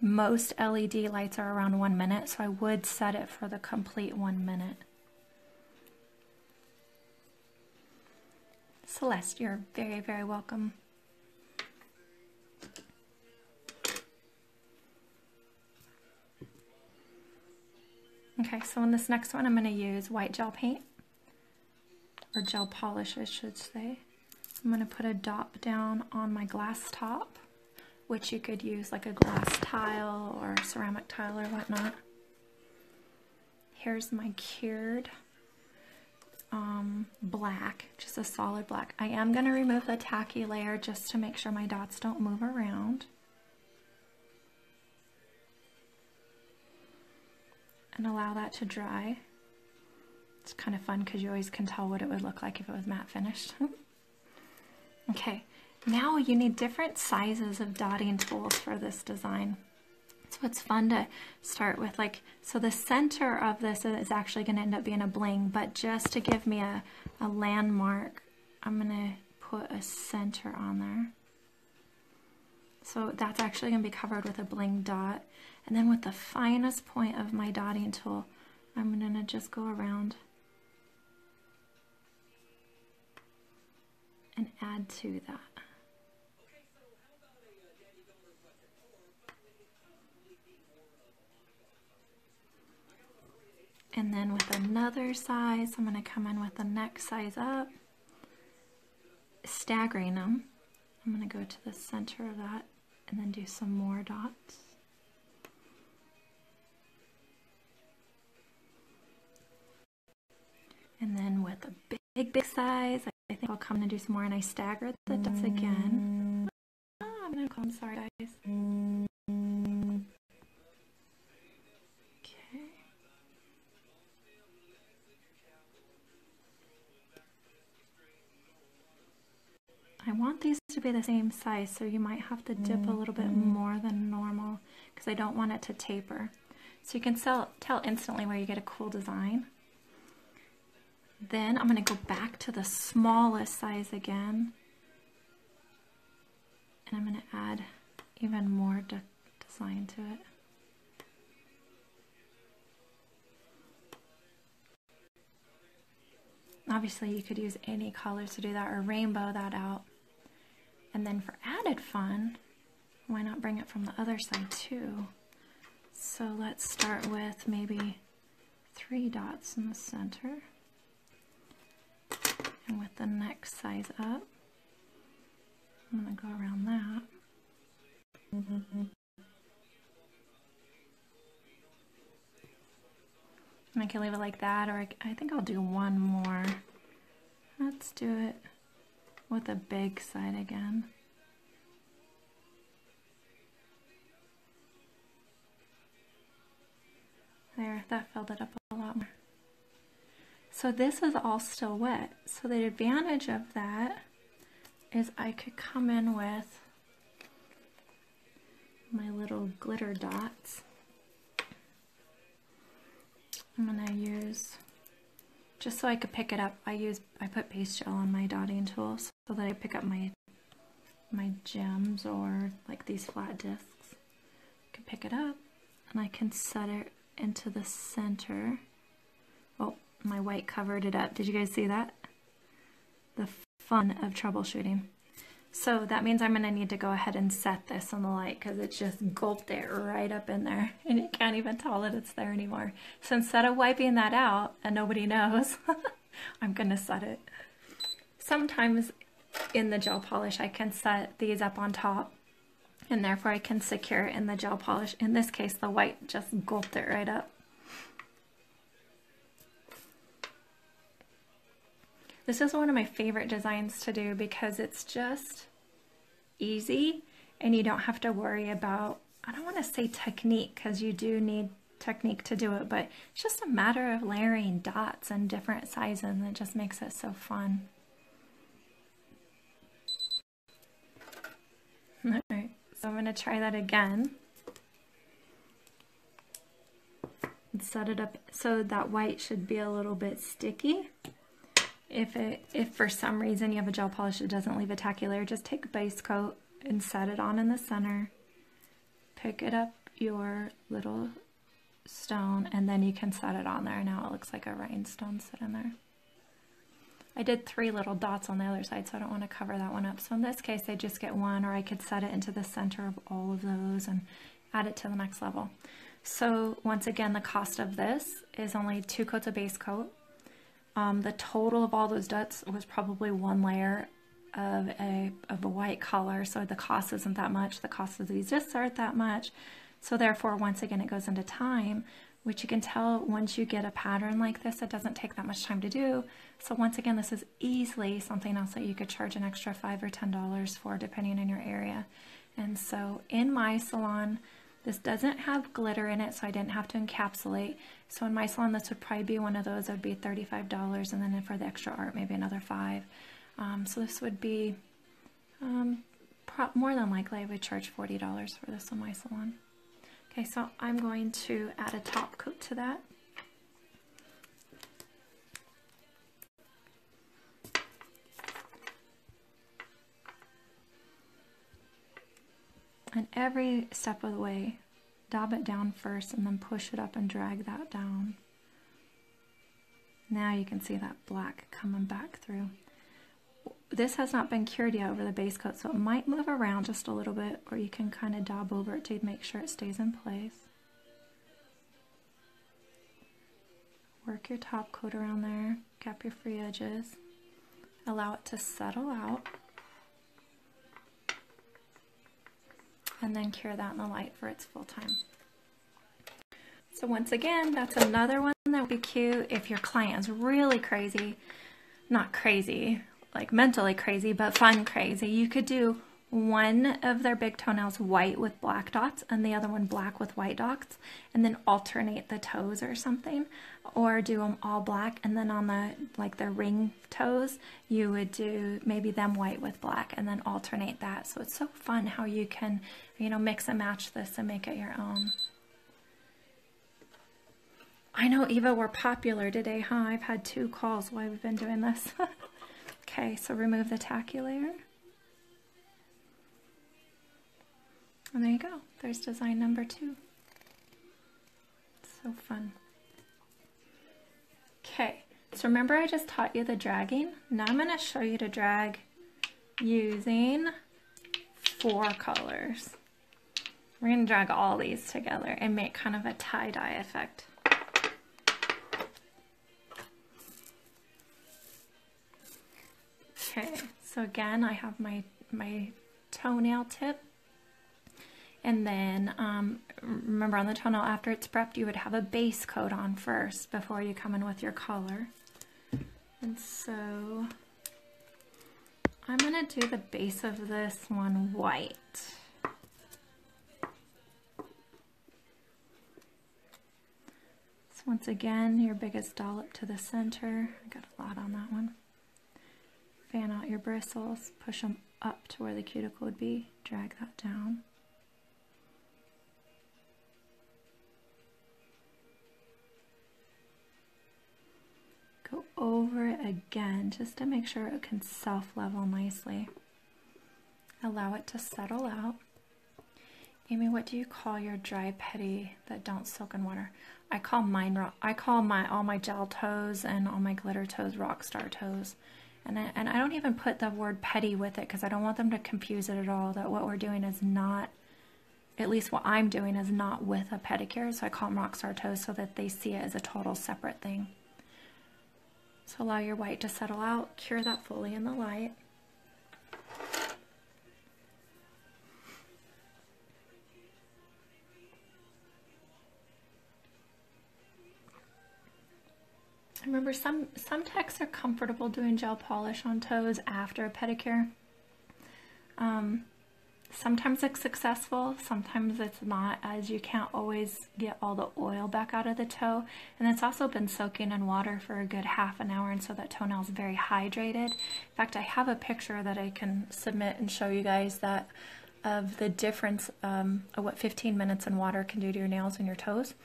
Most LED lights are around 1 minute, so I would set it for the complete 1 minute. Celeste, you're very, very welcome. Okay, so in this next one, I'm going to use white gel paint, or gel polish, I should say. I'm going to put a dot down on my glass top, which you could use like a glass tile or ceramic tile or whatnot. Here's my cured black, just a solid black. I am going to remove the tacky layer just to make sure my dots don't move around. And allow that to dry. It's kind of fun because you always can tell what it would look like if it was matte finished. Okay, now you need different sizes of dotting tools for this design. So it's fun to start with, like, so the center of this is actually going to end up being a bling, but just to give me a landmark, I'm going to put a center on there. So that's actually going to be covered with a bling dot. And then with the finest point of my dotting tool, I'm going to just go around and add to that. And then with another size, I'm going to come in with the next size up, staggering them. I'm going to go to the center of that and then do some more dots. And then with a big size, I think I'll come in and do some more, and I stagger the dots again. Oh, I'm sorry guys. Okay. I want these to be the same size, so you might have to dip a little bit more than normal because I don't want it to taper. So you can tell instantly where you get a cool design. Then I'm going to go back to the smallest size again, and I'm going to add even more design to it. Obviously you could use any colors to do that or rainbow that out. And then for added fun, why not bring it from the other side too? So let's start with maybe 3 dots in the center. And with the next size up, I'm going to go around that. And I can leave it like that, or I think I'll do one more. Let's do it with a big side again. There, that filled it up a lot more. So this is all still wet. So the advantage of that is I could come in with my little glitter dots. I'm gonna use, just so I could pick it up, I put paste gel on my dotting tool so that I pick up my gems or like these flat discs. I can pick it up and I can set it into the center. Oh, my white covered it up. Did you guys see that? The fun of troubleshooting. So that means I'm going to need to go ahead and set this on the light because it just gulped it right up in there and you can't even tell that it's there anymore. So instead of wiping that out and nobody knows, I'm going to set it. Sometimes in the gel polish I can set these up on top and therefore I can secure it in the gel polish. In this case the white just gulped it right up. This is one of my favorite designs to do because it's just easy and you don't have to worry about, I don't want to say technique because you do need technique to do it, but it's just a matter of layering dots in different sizes and it just makes it so fun. Alright, so I'm going to try that again. And set it up so that white should be a little bit sticky. If for some reason you have a gel polish that doesn't leave a tacky layer, just take a base coat and set it on in the center. Pick it up your little stone and then you can set it on there. Now it looks like a rhinestone sitting there. I did 3 little dots on the other side, so I don't want to cover that one up. So in this case, I just get one, or I could set it into the center of all of those and add it to the next level. So once again, the cost of this is only 2 coats of base coat. The total of all those dots was probably 1 layer of a white color, so the cost isn't that much. The cost of these just aren't that much. So therefore, once again, it goes into time, which you can tell once you get a pattern like this, it doesn't take that much time to do. So once again, this is easily something else that you could charge an extra $5 or $10 for, depending on your area. And so in my salon, this doesn't have glitter in it, so I didn't have to encapsulate. So in my salon, this would probably be one of those that would be $35, and then for the extra art, maybe another $5. So this would be, more than likely, I would charge $40 for this in my salon. Okay, so I'm going to add a top coat to that. And every step of the way, dab it down first and then push it up and drag that down. Now you can see that black coming back through. This has not been cured yet over the base coat, so it might move around just a little bit, or you can kind of dab over it to make sure it stays in place. work your top coat around there, cap your free edges, allow it to settle out, and then cure that in the light for its full time. So once again, that's another one that would be cute if your client is really crazy, not crazy, like mentally crazy, but fun crazy. You could do one of their big toenails white with black dots and the other one black with white dots, and then alternate the toes or something, or do them all black, and then on the like the ring toes you would do maybe them white with black and then alternate that. So it's so fun how you can, you know, mix and match this and make it your own. I know, Eva, we're popular today, huh? I've had 2 calls while we've been doing this. Okay, so remove the tacky layer. And there you go. There's design number 2. So fun. Okay, so remember I just taught you the dragging? Now I'm going to show you to drag using 4 colors. We're going to drag all these together and make kind of a tie-dye effect. Okay, so again, I have my toenail tip, and then remember on the toenail after it's prepped, you would have a base coat on first before you come in with your color. And so I'm going to do the base of this one white. So once again, your biggest dollop to the center. I got a lot on that one. Fan out your bristles, push them up to where the cuticle would be, drag that down. Go over it again just to make sure it can self-level nicely. Allow it to settle out. Amy, what do you call your dry petty that don't soak in water? I call all my gel toes and all my glitter toes Rockstar toes. And I don't even put the word petty with it because I don't want them to confuse it at all, that what we're doing is not, at least what I'm doing is not with a pedicure. So I call them Rockstar toes so that they see it as a total separate thing. So allow your white to settle out, cure that fully in the light. Remember, some techs are comfortable doing gel polish on toes after a pedicure. Sometimes it's successful, sometimes it's not, as you can't always get all the oil back out of the toe. And it's also been soaking in water for a good half an hour, and so that toenail is very hydrated. In fact, I have a picture that I can submit and show you guys that of the difference of what 15 minutes in water can do to your nails and your toes,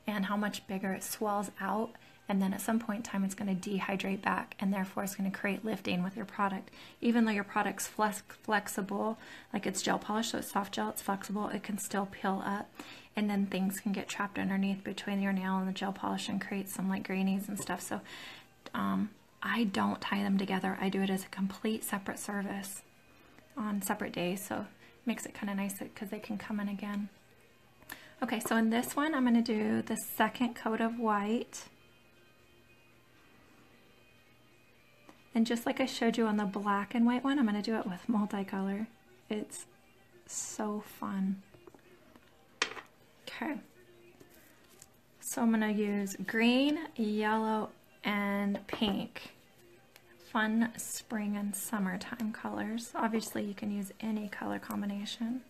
and how much bigger it swells out. And then at some point in time, it's going to dehydrate back, and therefore it's going to create lifting with your product. Even though your product's flexible, like it's gel polish, so it's soft gel, it's flexible, it can still peel up, and then things can get trapped underneath between your nail and the gel polish and create some like greenies and stuff. So I don't tie them together. I do it as a complete separate service on separate days, so it makes it kind of nice because they can come in again. Okay, so in this one, I'm going to do the second coat of white. And just like I showed you on the black and white one, I'm going to do it with multicolor. It's so fun. Okay. So I'm going to use green, yellow, and pink. Fun spring and summertime colors. Obviously, you can use any color combination.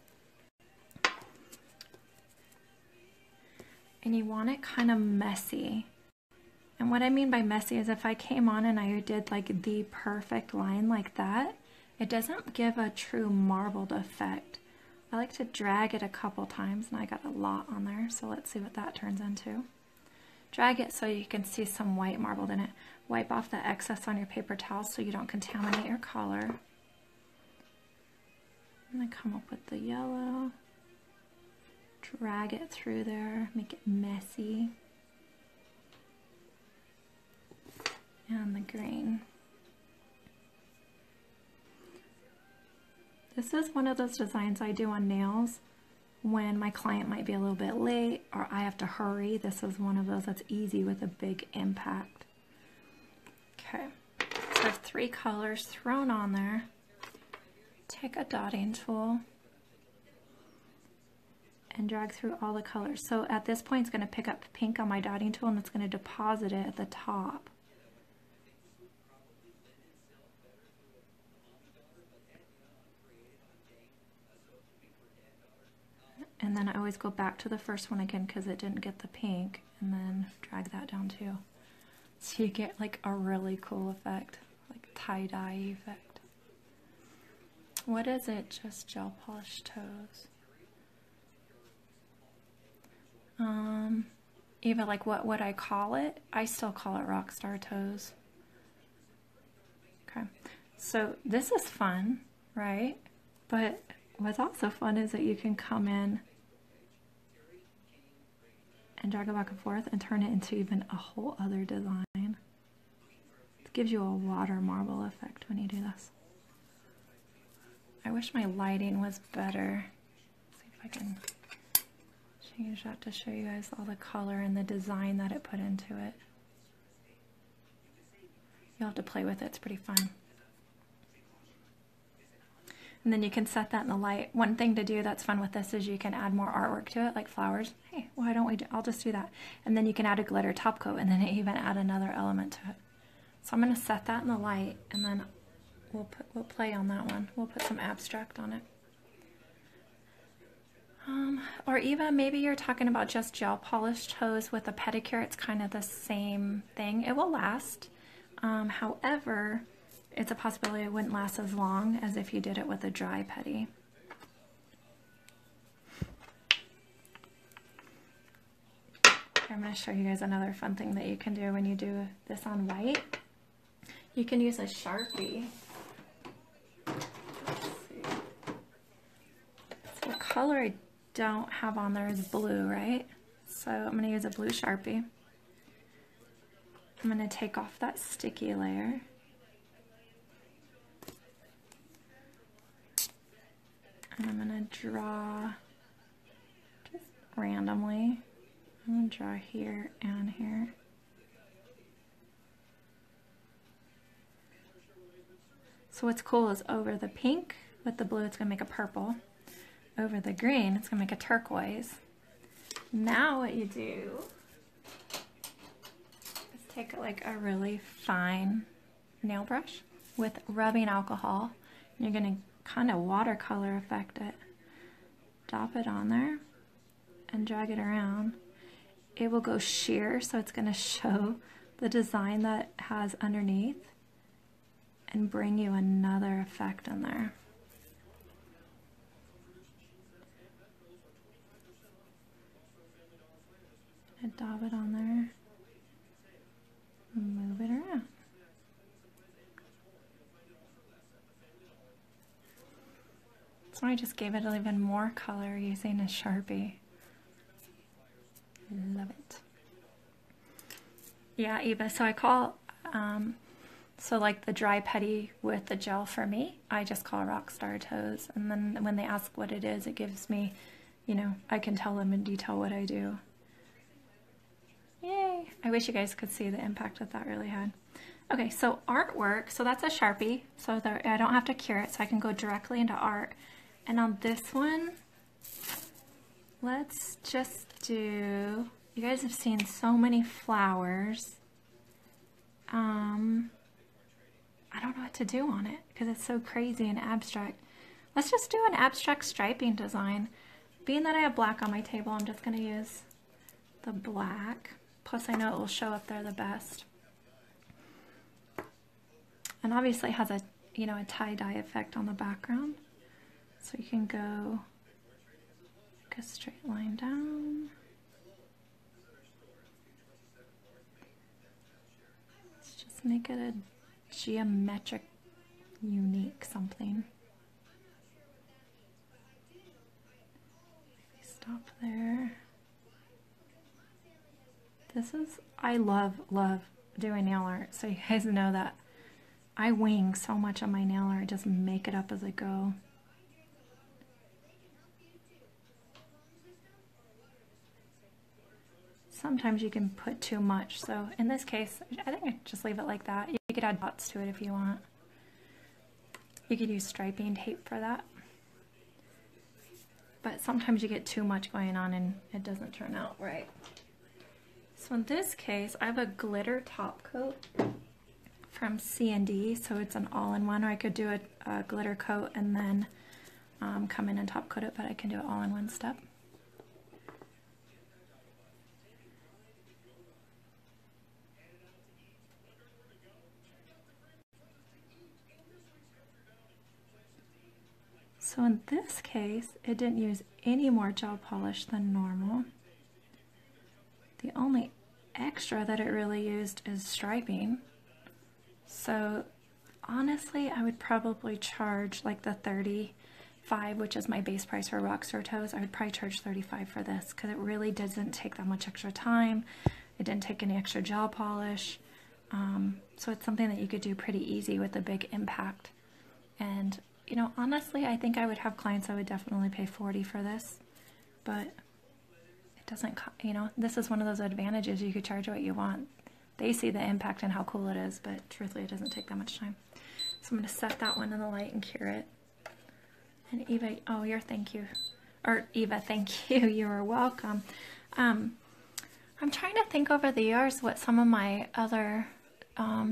And you want it kind of messy. And what I mean by messy is if I came on and I did like the perfect line like that, it doesn't give a true marbled effect. I like to drag it a couple times, and I got a lot on there, so let's see what that turns into. Drag it so you can see some white marbled in it. Wipe off the excess on your paper towel so you don't contaminate your color. And then come up with the yellow. Drag it through there, make it messy. And the green. This is one of those designs I do on nails when my client might be a little bit late or I have to hurry. This is one of those that's easy with a big impact. Okay, so I have 3 colors thrown on there. Take a dotting tool and drag through all the colors. So at this point, it's going to pick up pink on my dotting tool and it's going to deposit it at the top. And then I always go back to the first one again because it didn't get the pink, and then drag that down too. So you get like a really cool effect, like tie-dye effect. What is it? Just gel polished toes. Eva, like what would I call it? I still call it Rockstar Toes. Okay, so this is fun, right? But what's also fun is that you can come in and drag it back and forth and turn it into even a whole other design. It gives you a water marble effect when you do this. I wish my lighting was better. Let's see if I can change that to show you guys all the color and the design that it put into it. You'll have to play with it, it's pretty fun. And then you can set that in the light. One thing to do that's fun with this is you can add more artwork to it, like flowers. Hey, why don't we I'll just do that. And then you can add a glitter top coat and then even add another element to it. So I'm gonna set that in the light and then we'll play on that one. We'll put some abstract on it. Or Eva, maybe you're talking about just gel polished toes with a pedicure. It's kind of the same thing. It will last. However, it's a possibility it wouldn't last as long as if you did it with a dry pedi. I'm going to show you guys another fun thing that you can do when you do this on white. You can use a Sharpie. Let's see. So the color I don't have on there is blue, right? So I'm going to use a blue Sharpie. I'm going to take off that sticky layer. And I'm going to draw just randomly. I'm going to draw here and here. So what's cool is over the pink with the blue, it's going to make a purple. Over the green, it's going to make a turquoise. Now what you do is take like a really fine nail brush with rubbing alcohol. You're going to kind of watercolor effect it. Dop it on there and drag it around. It will go sheer, so it's going to show the design that it has underneath and bring you another effect in there. And dab it on there and move it around. So I just gave it even more color using a Sharpie. Love it. Yeah, Eva, so I call, so like the dry pedi with the gel for me, I just call Rockstar Toes. And then when they ask what it is, it gives me, you know, I can tell them in detail what I do. Yay! I wish you guys could see the impact that that really had. Okay, so artwork, so that's a Sharpie, so that I don't have to cure it, so I can go directly into art. And on this one, let's just do, you guys have seen so many flowers. I don't know what to do on it because it's so crazy and abstract. Let's just do an abstract striping design. Being that I have black on my table, I'm just going to use the black. Plus I know it will show up there the best. And obviously it has a, you know, a tie-dye effect on the background. So you can go like a straight line down. Let's just make it a geometric, unique something. Stop there. This is, I love doing nail art, so you guys know that I wing so much on my nail art, just make it up as I go. sometimes you can put too much. So in this case, I think I just leave it like that. You could add dots to it if you want. You could use striping tape for that. But sometimes you get too much going on and it doesn't turn out right. So in this case, I have a glitter top coat from C&D, so it's an all-in-one, or I could do a glitter coat and then come in and top coat it, but I can do it all in one step. So in this case, it didn't use any more gel polish than normal. The only extra that it really used is striping. So honestly, I would probably charge like the $35, which is my base price for Rockstar Toes. I would probably charge $35 for this because it really doesn't take that much extra time. It didn't take any extra gel polish. So it's something that you could do pretty easy with a big impact. And you know, honestly, I think I would have clients I would definitely pay $40 for this, but it doesn't, you know, this is one of those advantages. You could charge what you want. They see the impact and how cool it is, but truthfully, it doesn't take that much time. So I'm going to set that one in the light and cure it. And Eva, oh, thank you. Or Eva, thank you. You are welcome. I'm trying to think over the years what some of my other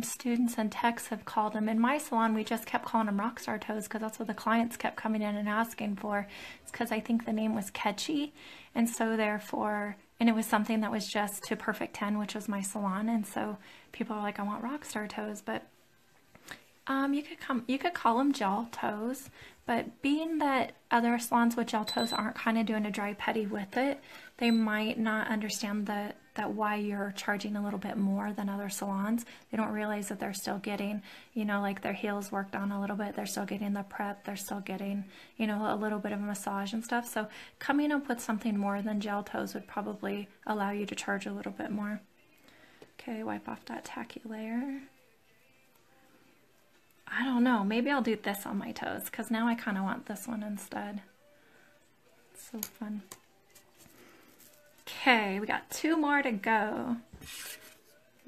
students and techs have called them. In my salon, we just kept calling them Rockstar Toes because that's what the clients kept coming in and asking for. It's because I think the name was catchy, and so therefore, and it was something that was just to Perfect 10, which was my salon, and so people are like, I want Rockstar Toes, but you could call them gel toes, but being that other salons with gel toes aren't kind of doing a dry pedi with it, they might not understand that why you're charging a little bit more than other salons. They don't realize that they're still getting, you know, like their heels worked on a little bit. They're still getting the prep. They're still getting, you know, a little bit of a massage and stuff. So coming up with something more than gel toes would probably allow you to charge a little bit more. Okay, wipe off that tacky layer. I don't know. Maybe I'll do this on my toes because now I kind of want this one instead. It's so fun. Okay, we got 2 more to go.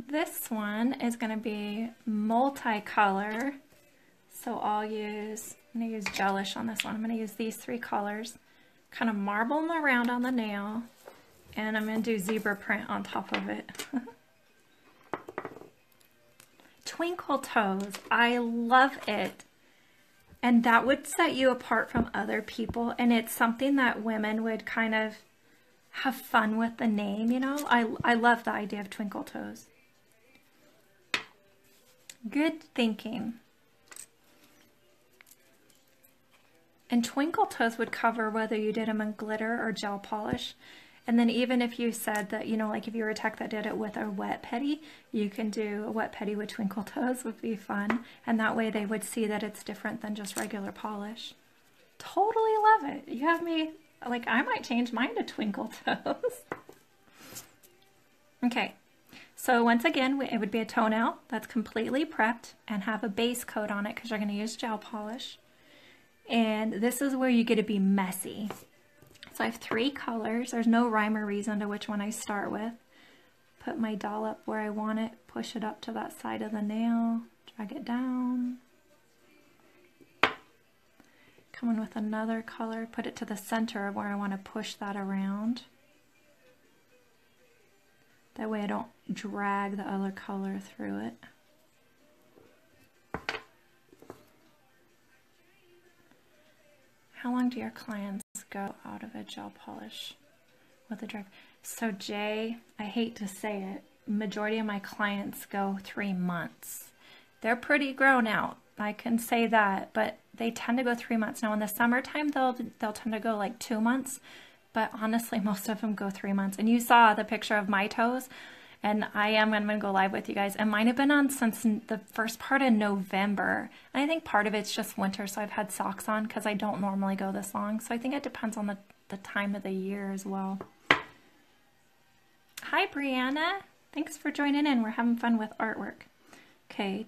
This one is going to be multicolor. So I'm going to use gelish on this one. I'm going to use these 3 colors, kind of marble them around on the nail, and I'm going to do zebra print on top of it. Twinkle toes, I love it. And that would set you apart from other people, and it's something that women would kind of have fun with the name, you know. I love the idea of twinkle toes. Good thinking. And twinkle toes would cover whether you did them in glitter or gel polish. And then even if you said that, you know, like if you were a tech that did it with a wet pedi, you can do a wet pedi with twinkle toes, would be fun. And that way they would see that it's different than just regular polish. Totally love it. You have me, like, I might change mine to twinkle toes. Okay, so once again, it would be a toenail that's completely prepped and have a base coat on it because you're going to use gel polish. And this is where you get to be messy. So I have 3 colors. There's no rhyme or reason to which one I start with. Put my dollop where I want it, push it up to that side of the nail, drag it down. Come in with another color, put it to the center of where I want to push that around. That way I don't drag the other color through it. How long do your clients go out of a gel polish with a dry? So Jay, I hate to say it, majority of my clients go 3 months. They're pretty grown out, I can say that, but they tend to go 3 months. Now in the summertime, they'll tend to go like 2 months, but honestly, most of them go 3 months. And you saw the picture of my toes, and I'm going to go live with you guys. And mine have been on since the first part of November. And I think part of it's just winter, so I've had socks on because I don't normally go this long. So I think it depends on the time of the year as well. Hi, Brianna. Thanks for joining in. We're having fun with artwork. Okay,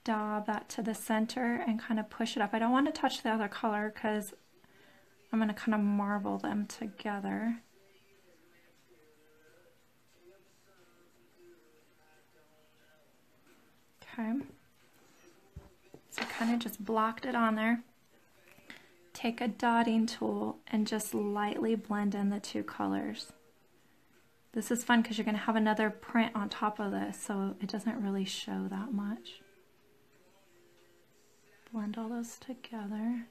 dab that to the center and kind of push it up. I don't want to touch the other color because I'm going to kind of marble them together. Okay. So kind of just blocked it on there. Take a dotting tool and just lightly blend in the two colors. This is fun because you're going to have another print on top of this, so it doesn't really show that much. Blend all those together.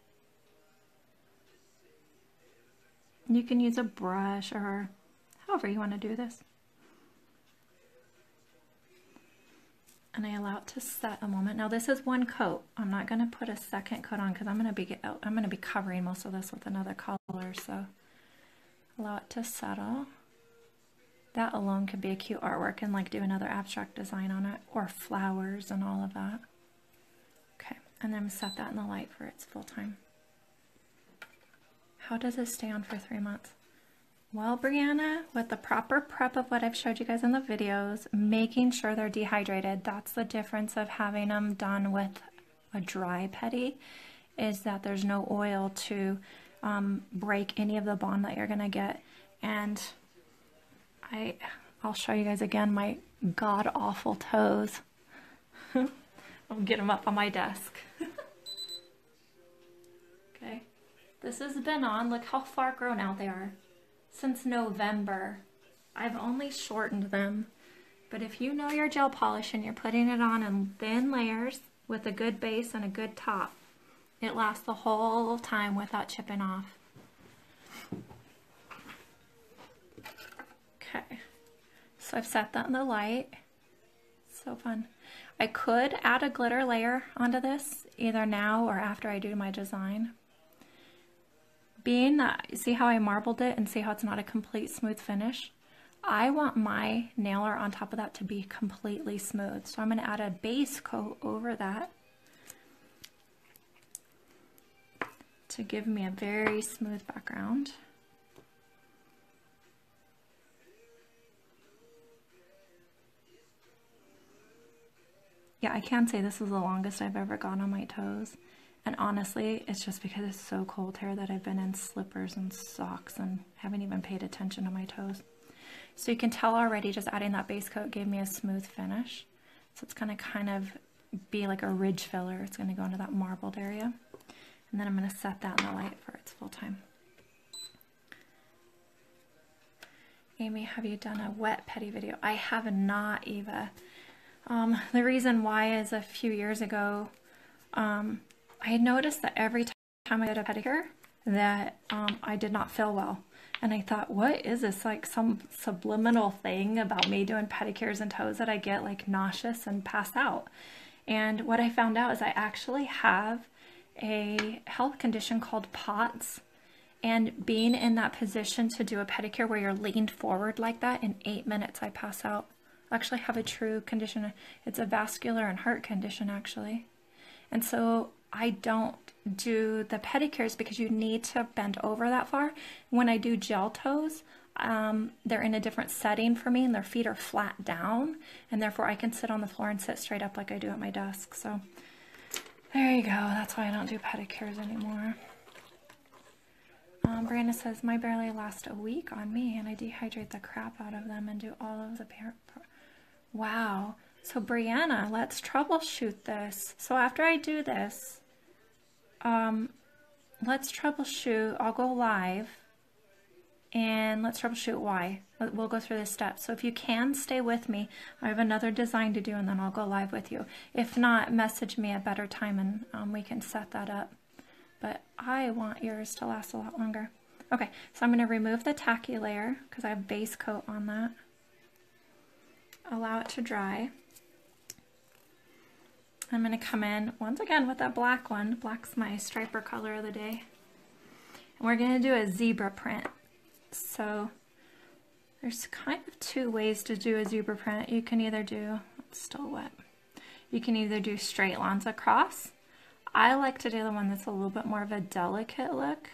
You can use a brush or however you want to do this. And I allow it to set a moment. Now this is one coat. I'm not going to put a second coat on because I'm going to be covering most of this with another color. So allow it to settle. That alone could be a cute artwork and like do another abstract design on it, or flowers and all of that. Okay, and then set that in the light for its full time. How does it stay on for 3 months? Well, Brianna, with the proper prep of what I've showed you guys in the videos, making sure they're dehydrated, that's the difference of having them done with a dry petty, is that there's no oil to break any of the bond that you're gonna get. And I'll show you guys again my god-awful toes. I'll get them up on my desk. Okay, this has been on, look how far grown out they are. Since November. I've only shortened them. But if you know your gel polish and you're putting it on in thin layers with a good base and a good top, it lasts the whole time without chipping off. Okay, so I've set that in the light. So fun. I could add a glitter layer onto this either now or after I do my design. Being that, see how I marbled it and see how it's not a complete smooth finish? I want my nail art on top of that to be completely smooth. So I'm going to add a base coat over that to give me a very smooth background. Yeah, I can say this is the longest I've ever gone on my toes. And honestly, it's just because it's so cold here that I've been in slippers and socks and haven't even paid attention to my toes. So you can tell already just adding that base coat gave me a smooth finish. So it's going to kind of be like a ridge filler. It's going to go into that marbled area. And then I'm going to set that in the light for its full time. Amy, have you done a wet petty video? I have not, Eva. The reason why is a few years ago, I had noticed that every time I did a pedicure that I did not feel well. And I thought, what is this, like some subliminal thing about me doing pedicures and toes that I get like nauseous and pass out? And what I found out is I actually have a health condition called POTS. And being in that position to do a pedicure where you're leaned forward like that, in 8 minutes I pass out. I actually have a true condition. It's a vascular and heart condition actually. And so I don't do the pedicures because you need to bend over that far. When I do gel toes, they're in a different setting for me and their feet are flat down, and therefore I can sit on the floor and sit straight up like I do at my desk. So there you go. That's why I don't do pedicures anymore. Brandon says, my barely last a week on me and I dehydrate the crap out of them and do all of the wow. So Brianna, let's troubleshoot this. So after I do this, let's troubleshoot. I'll go live and let's troubleshoot why. We'll go through this step. So if you can stay with me, I have another design to do and then I'll go live with you. If not, message me a better time and we can set that up. But I want yours to last a lot longer. Okay, so I'm going to remove the tacky layer because I have base coat on that. Allow it to dry. I'm going to come in once again with that black one. Black's my striper color of the day. And we're going to do a zebra print. So there's kind of two ways to do a zebra print. You can either do, it's still wet. You can either do straight lines across. I like to do the one that's a little bit more of a delicate look.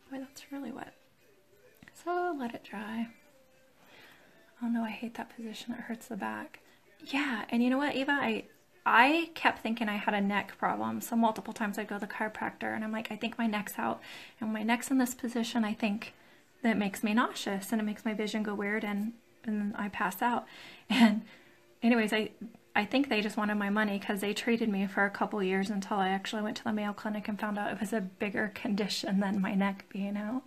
Boy, that's really wet. So let it dry. Oh no, I hate that position. It hurts the back. Yeah, and you know what, Eva? I kept thinking I had a neck problem. So multiple times I'd go to the chiropractor and I'm like, I think my neck's out. And when my neck's in this position, I think that makes me nauseous and it makes my vision go weird and I pass out. And anyways, I think they just wanted my money because they treated me for a couple years until I actually went to the Mayo Clinic and found out it was a bigger condition than my neck being out.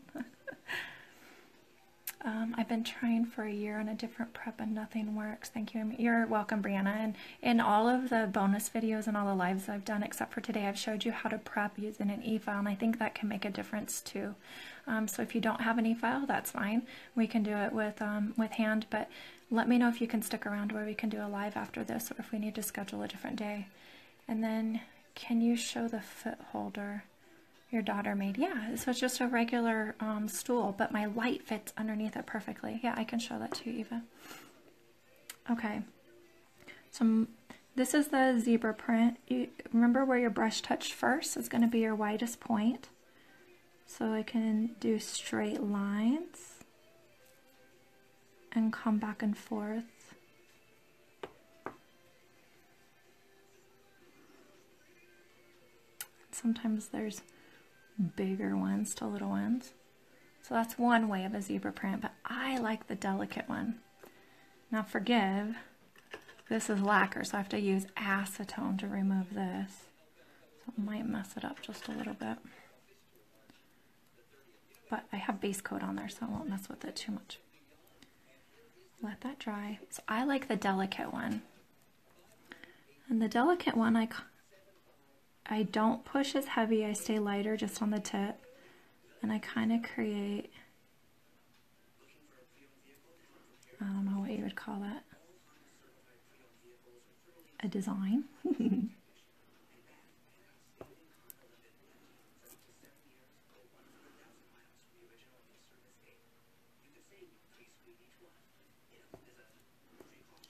I've been trying for a year on a different prep and nothing works. Thank you. You're welcome, Brianna. And in all of the bonus videos and all the lives I've done, except for today, I've showed you how to prep using an e-file, and I think that can make a difference too. So if you don't have an e-file, that's fine. We can do it with hand, but let me know if you can stick around where we can do a live after this, or if we need to schedule a different day. And then, can you show the foot holder your daughter made? Yeah, so it's just a regular stool, but my light fits underneath it perfectly. Yeah, I can show that to you, Eva. Okay, so this is the zebra print. Remember where your brush touched first? It's going to be your widest point. So I can do straight lines and come back and forth. Sometimes there's bigger ones to little ones. So that's one way of a zebra print, but I like the delicate one. Now forgive, this is lacquer, so I have to use acetone to remove this. So it might mess it up just a little bit. But I have base coat on there, so I won't mess with it too much. Let that dry. So I like the delicate one. And the delicate one, I don't push as heavy, I stay lighter just on the tip, and I kind of create, I don't know what you would call that, a design.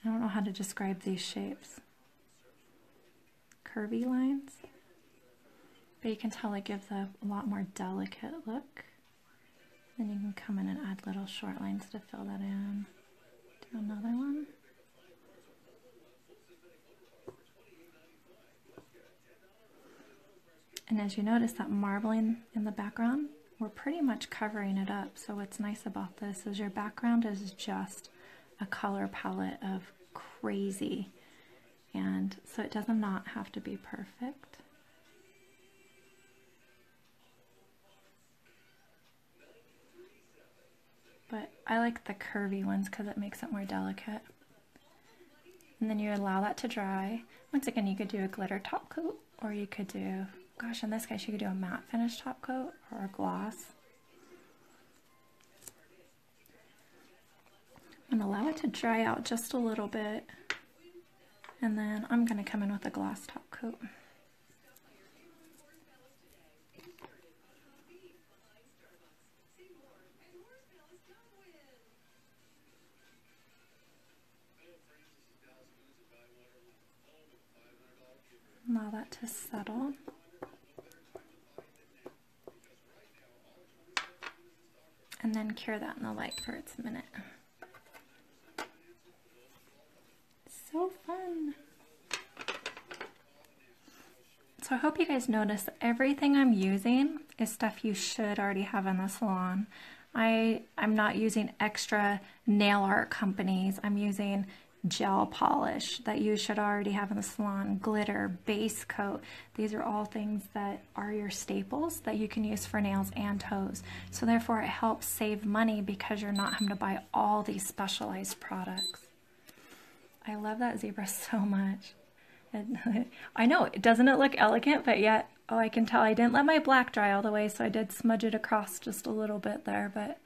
I don't know how to describe these shapes. Curvy lines. But you can tell it gives a lot more delicate look. Then you can come in and add little short lines to fill that in. Do another one. And as you notice, that marbling in the background, we're pretty much covering it up. So what's nice about this is your background is just a color palette of crazy. And so it does not have to be perfect. But I like the curvy ones because it makes it more delicate. And then you allow that to dry. Once again, you could do a glitter top coat, or you could do, gosh, in this case, you could do a matte finish top coat or a gloss. And allow it to dry out just a little bit. And then I'm going to come in with a gloss top coat. Allow that to settle. And then cure that in the light for its minute. So fun. So I hope you guys notice that everything I'm using is stuff you should already have in the salon. I'm not using extra nail art companies. I'm using gel polish that you should already have in the salon, glitter, base coat. These are all things that are your staples that you can use for nails and toes. So therefore it helps save money because you're not having to buy all these specialized products. I love that zebra so much. I know, doesn't it look elegant, but yet, oh, I can tell I didn't let my black dry all the way, so I did smudge it across just a little bit there, but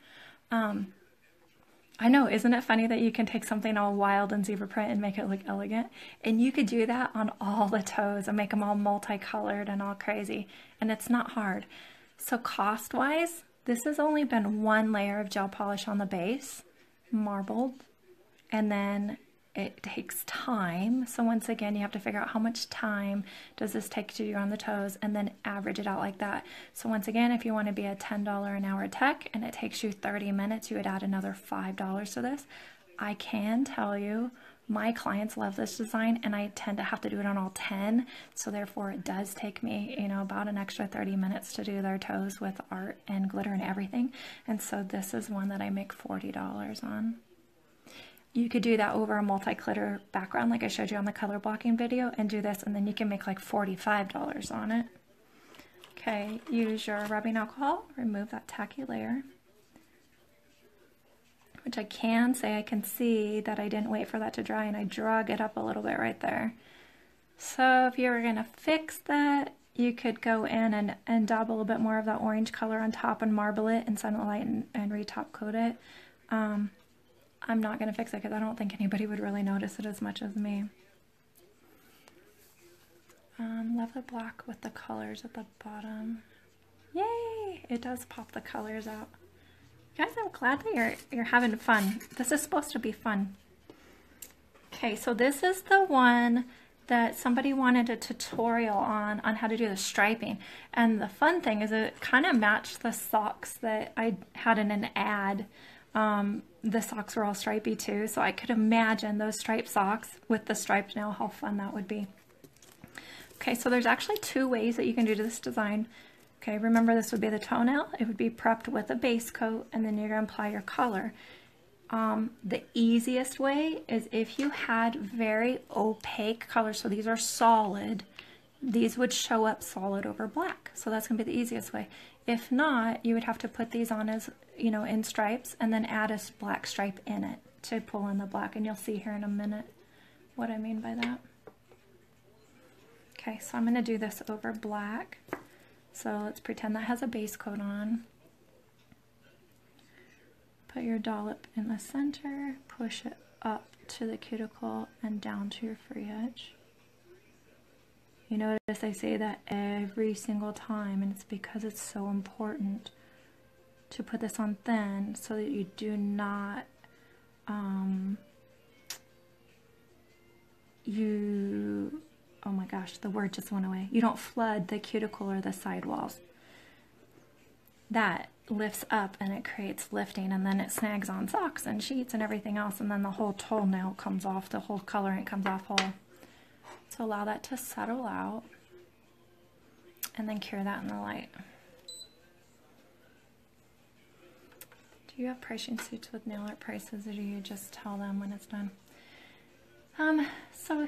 I know, isn't it funny that you can take something all wild and zebra print and make it look elegant? And you could do that on all the toes and make them all multicolored and all crazy, and it's not hard. So cost-wise, this has only been one layer of gel polish on the base, marbled, and then it takes time. So once again, you have to figure out how much time does this take to do on the toes and then average it out like that. So once again, if you want to be a $10 an hour tech and it takes you 30 minutes, you would add another $5 to this. I can tell you, my clients love this design and I tend to have to do it on all 10. So therefore it does take me, you know, about an extra 30 minutes to do their toes with art and glitter and everything. And so this is one that I make $40 on. you could do that over a multi-glitter background like I showed you on the color blocking video, and do this, and then you can make like $45 on it. Okay, use your rubbing alcohol, remove that tacky layer, which I can say I can see that I didn't wait for that to dry, and I drug it up a little bit right there. So if you were going to fix that, you could go in and dab a little bit more of that orange color on top and marble it in Sunlight and re-top coat it. I'm not going to fix it because I don't think anybody would really notice it as much as me. Love the black with the colors at the bottom. Yay! It does pop the colors out. Guys, I'm glad that you're having fun. This is supposed to be fun. Okay, so this is the one that somebody wanted a tutorial on how to do the striping. And the fun thing is it kind of matched the socks that I had in an ad. The socks were all stripy too, so I could imagine those striped socks with the striped nail, how fun that would be. Okay, so there's actually two ways that you can do this design. Okay, remember this would be the toenail. It would be prepped with a base coat, and then you're going to apply your color. The easiest way is if you had very opaque colors, so these are solid, these would show up solid over black. So that's going to be the easiest way. If not, you would have to put these on as, you know, in stripes, and then add a black stripe in it to pull in the black. And you'll see here in a minute what I mean by that. Okay, so I'm going to do this over black. So let's pretend that has a base coat on. Put your dollop in the center, push it up to the cuticle and down to your free edge. You notice I say that every single time, and it's because it's so important to put this on thin so that you do not oh my gosh, the word just went away. You don't flood the cuticle or the sidewalls. That lifts up and it creates lifting, and then it snags on socks and sheets and everything else, and then the whole toenail comes off, the whole coloring comes off whole. So allow that to settle out and then cure that in the light. Do you have pricing suits with nail art prices, or do you just tell them when it's done? So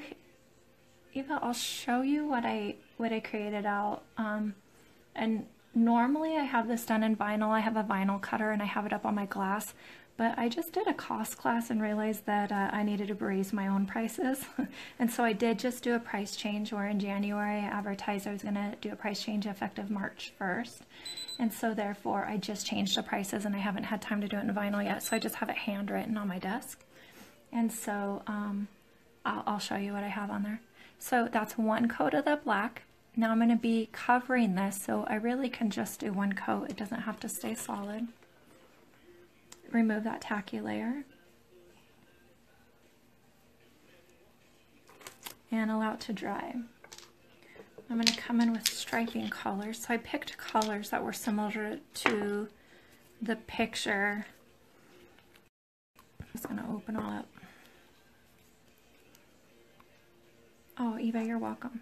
Eva, I'll show you what I created out. And normally I have this done in vinyl. I have a vinyl cutter and I have it up on my glass, but I just did a cost class and realized that I needed to raise my own prices. And so I did just do a price change, where in January I advertised I was going to do a price change effective March 1st. And so therefore I just changed the prices, and I haven't had time to do it in vinyl yet, so I just have it handwritten on my desk. And so I'll show you what I have on there. So that's one coat of the black. Now I'm going to be covering this, so I really can just do one coat. It doesn't have to stay solid. Remove that tacky layer. And allow it to dry. I'm going to come in with striping colors. So I picked colors that were similar to the picture. I'm just going to open all up. Oh, Eva, you're welcome.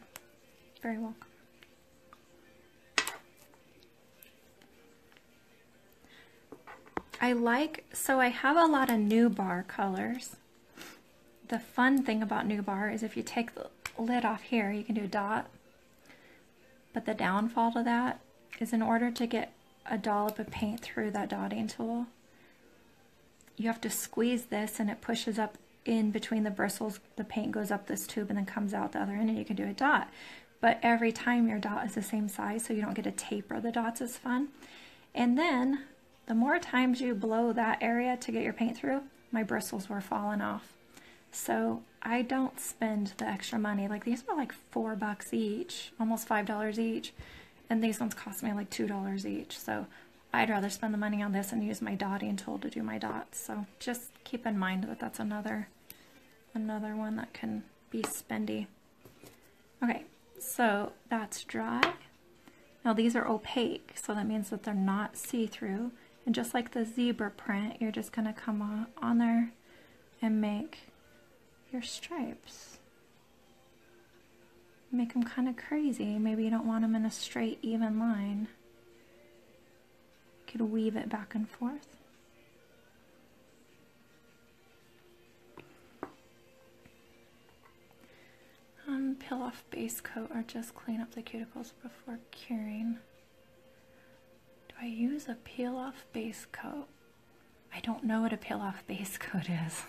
Very welcome. So I have a lot of Nubar colors. The fun thing about Nubar is if you take the lid off here, you can do a dot. But the downfall to that is, in order to get a dollop of paint through that dotting tool, you have to squeeze this, and it pushes up in between the bristles. The paint goes up this tube and then comes out the other end, and you can do a dot. But every time your dot is the same size, so you don't get to taper the dots as fun. And then the more times you blow that area to get your paint through, my bristles were falling off. So I don't spend the extra money. Like, these are like $4 each, almost $5 each. And these ones cost me like $2 each. So I'd rather spend the money on this and use my dotting tool to do my dots. So just keep in mind that that's another one that can be spendy. Okay, so that's dry. Now these are opaque, so that means that they're not see-through. And just like the zebra print, you're just gonna come on there and make your stripes. Make them kind of crazy. Maybe you don't want them in a straight, even line. You could weave it back and forth. Peel off base coat or just clean up the cuticles before curing. Do I use a peel off base coat? I don't know what a peel off base coat is.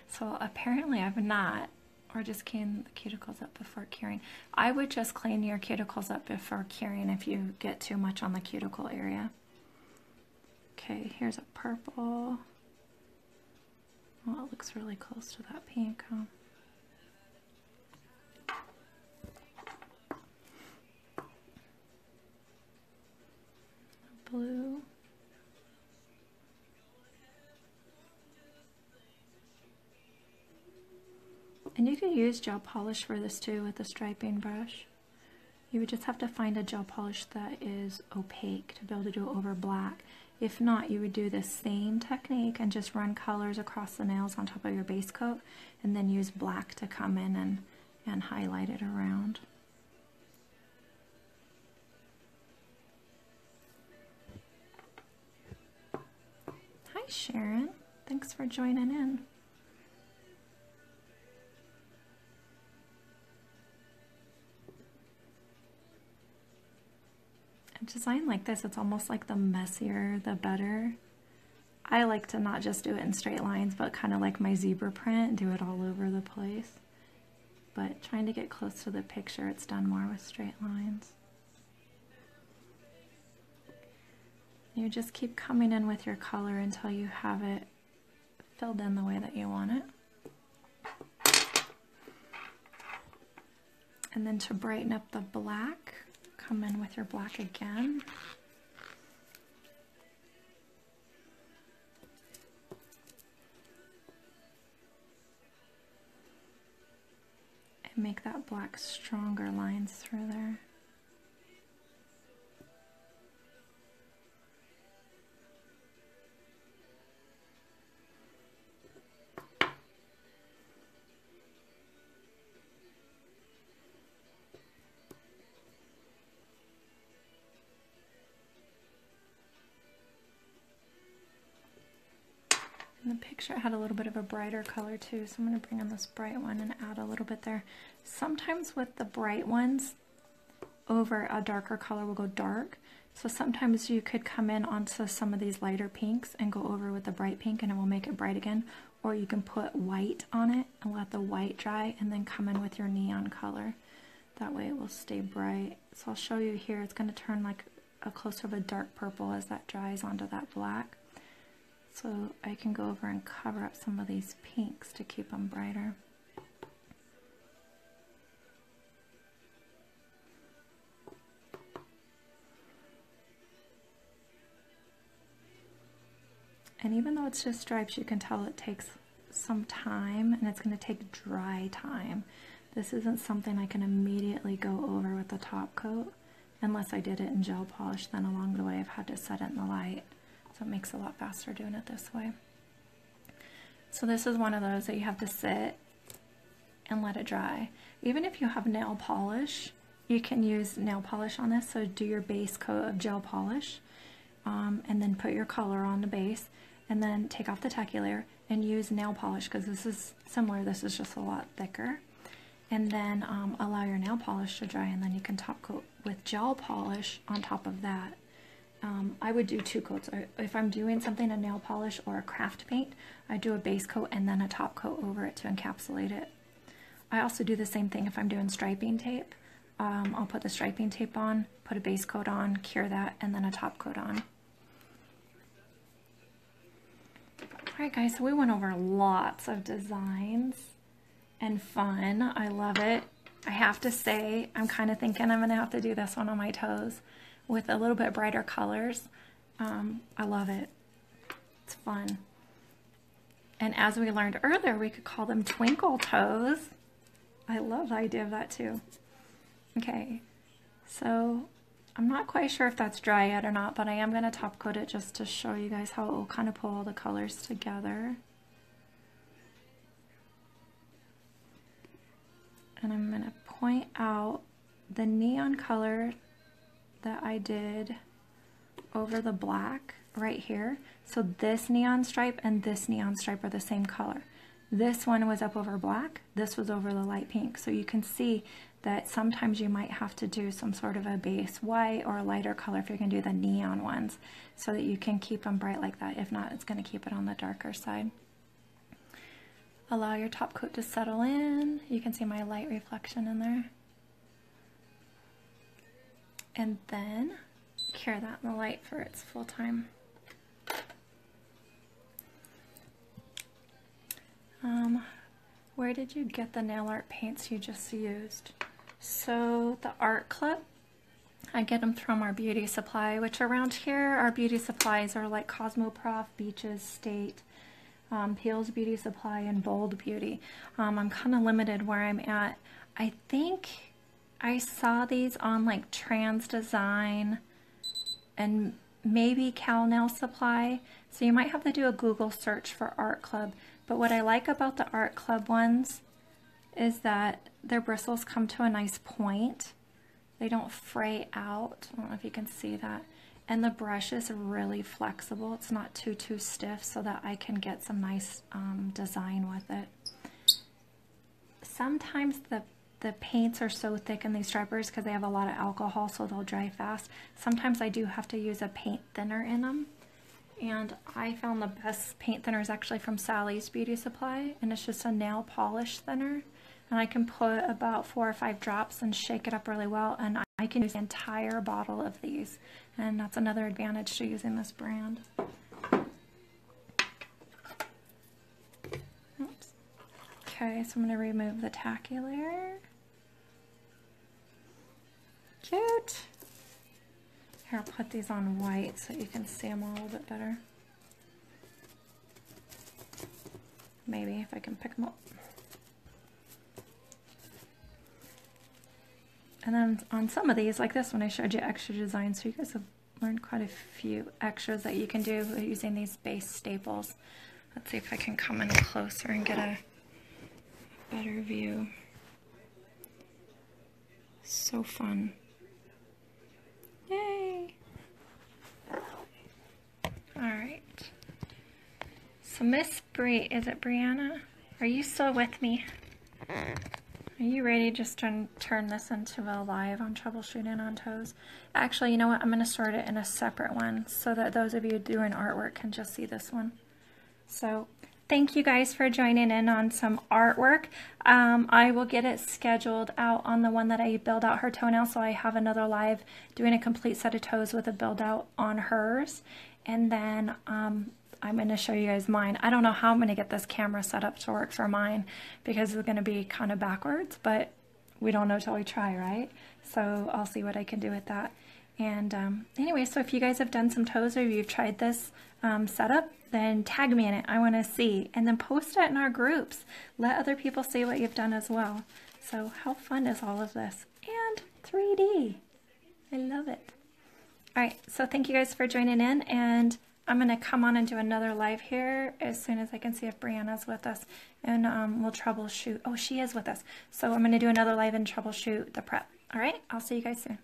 So apparently I've not. Or just clean the cuticles up before curing. I would just clean your cuticles up before curing if you get too much on the cuticle area. Okay, here's a purple. Well, it looks really close to that pink, huh? Blue. And you could use gel polish for this too with a striping brush. You would just have to find a gel polish that is opaque to be able to do it over black. If not, you would do the same technique and just run colors across the nails on top of your base coat and then use black to come in and highlight it around. Hi Sharon, thanks for joining in. A design like this, it's almost like the messier the better. I like to not just do it in straight lines, but kind of like my zebra print, do it all over the place. But trying to get close to the picture, it's done more with straight lines. You just keep coming in with your color until you have it filled in the way that you want it. And then to brighten up the black, come in with your black again. And make that black stronger lines through there. And the picture had a little bit of a brighter color too, so I'm going to bring in this bright one and add a little bit there. Sometimes with the bright ones, over a darker color will go dark. So sometimes you could come in onto some of these lighter pinks and go over with the bright pink and it will make it bright again. Or you can put white on it and let the white dry and then come in with your neon color. That way it will stay bright. So I'll show you here, it's going to turn like a closer of a dark purple as that dries onto that black. So I can go over and cover up some of these pinks to keep them brighter. And even though it's just stripes, you can tell it takes some time and it's going to take dry time. This isn't something I can immediately go over with the top coat unless I did it in gel polish. Then along the way I've had to set it in the light. So it makes it a lot faster doing it this way. So this is one of those that you have to sit and let it dry. Even if you have nail polish, you can use nail polish on this. So do your base coat of gel polish and then put your color on the base and then take off the tacky layer and use nail polish because this is similar. This is just a lot thicker. And then allow your nail polish to dry and then you can top coat with gel polish on top of that. I would do 2 coats. If I'm doing something in nail polish or a craft paint, I do a base coat and then a top coat over it to encapsulate it. I also do the same thing if I'm doing striping tape. I'll put the striping tape on, put a base coat on, cure that, and then a top coat on. Alright guys, so we went over lots of designs and fun. I love it. I have to say, I'm kind of thinking I'm going to have to do this one on my toes with a little bit brighter colors. I love it. It's fun. And as we learned earlier, we could call them twinkle toes. I love the idea of that too. Okay, so I'm not quite sure if that's dry yet or not, but I am going to top coat it just to show you guys how it will kind of pull all the colors together. And I'm going to point out the neon color that I did over the black right here. So this neon stripe and this neon stripe are the same color. This one was up over black. This was over the light pink. So you can see that sometimes you might have to do some sort of a base white or a lighter color if you're going to do the neon ones, so that you can keep them bright like that. If not, it's going to keep it on the darker side. Allow your top coat to settle in. You can see my light reflection in there. And then cure that in the light for its full time. Where did you get the nail art paints you just used? So the Art Club, I get them from our beauty supply, which around here our beauty supplies are like Cosmoprof, Beaches, State, Peel's Beauty Supply, and Bold Beauty. I'm kind of limited where I'm at. I think I saw these on like Trans Design and maybe Cal Nail Supply. So you might have to do a Google search for Art Club. But what I like about the Art Club ones is that their bristles come to a nice point. They don't fray out. I don't know if you can see that. And the brush is really flexible. It's not too stiff, so that I can get some nice design with it. Sometimes the paints are so thick in these stripers because they have a lot of alcohol, so they'll dry fast. Sometimes I do have to use a paint thinner in them. And I found the best paint thinner is actually from Sally's Beauty Supply, and it's just a nail polish thinner. And I can put about 4 or 5 drops and shake it up really well, and I can use the entire bottle of these. And that's another advantage to using this brand. Oops. Okay, so I'm going to remove the tacky layer. Cute. Here, I'll put these on white so you can see them a little bit better. Maybe if I can pick them up. And then on some of these, like this one, I showed you extra designs, so you guys have learned quite a few extras that you can do using these base staples. Let's see if I can come in closer and get a better view. So fun. Yay! Alright. So Miss is it Brianna? Are you still with me? Are you ready just to turn this into a live on Troubleshooting on Toes? Actually, you know what? I'm going to sort it in a separate one so that those of you doing artwork can just see this one. So thank you guys for joining in on some artwork. I will get it scheduled out on the one that I build out her toenail, so I have another live doing a complete set of toes with a build out on hers. And then I'm going to show you guys mine. I don't know how I'm going to get this camera set up to work for mine because it's going to be kind of backwards, but we don't know till we try, right? So I'll see what I can do with that. And anyway, so if you guys have done some toes or you've tried this setup, then tag me in it. I want to see. And then post it in our groups. Let other people see what you've done as well. So how fun is all of this? And 3D. I love it. All right, so thank you guys for joining in, and I'm going to come on and do another live here as soon as I can see if Brianna's with us, and we'll troubleshoot. Oh, she is with us. So I'm going to do another live and troubleshoot the prep. All right, I'll see you guys soon.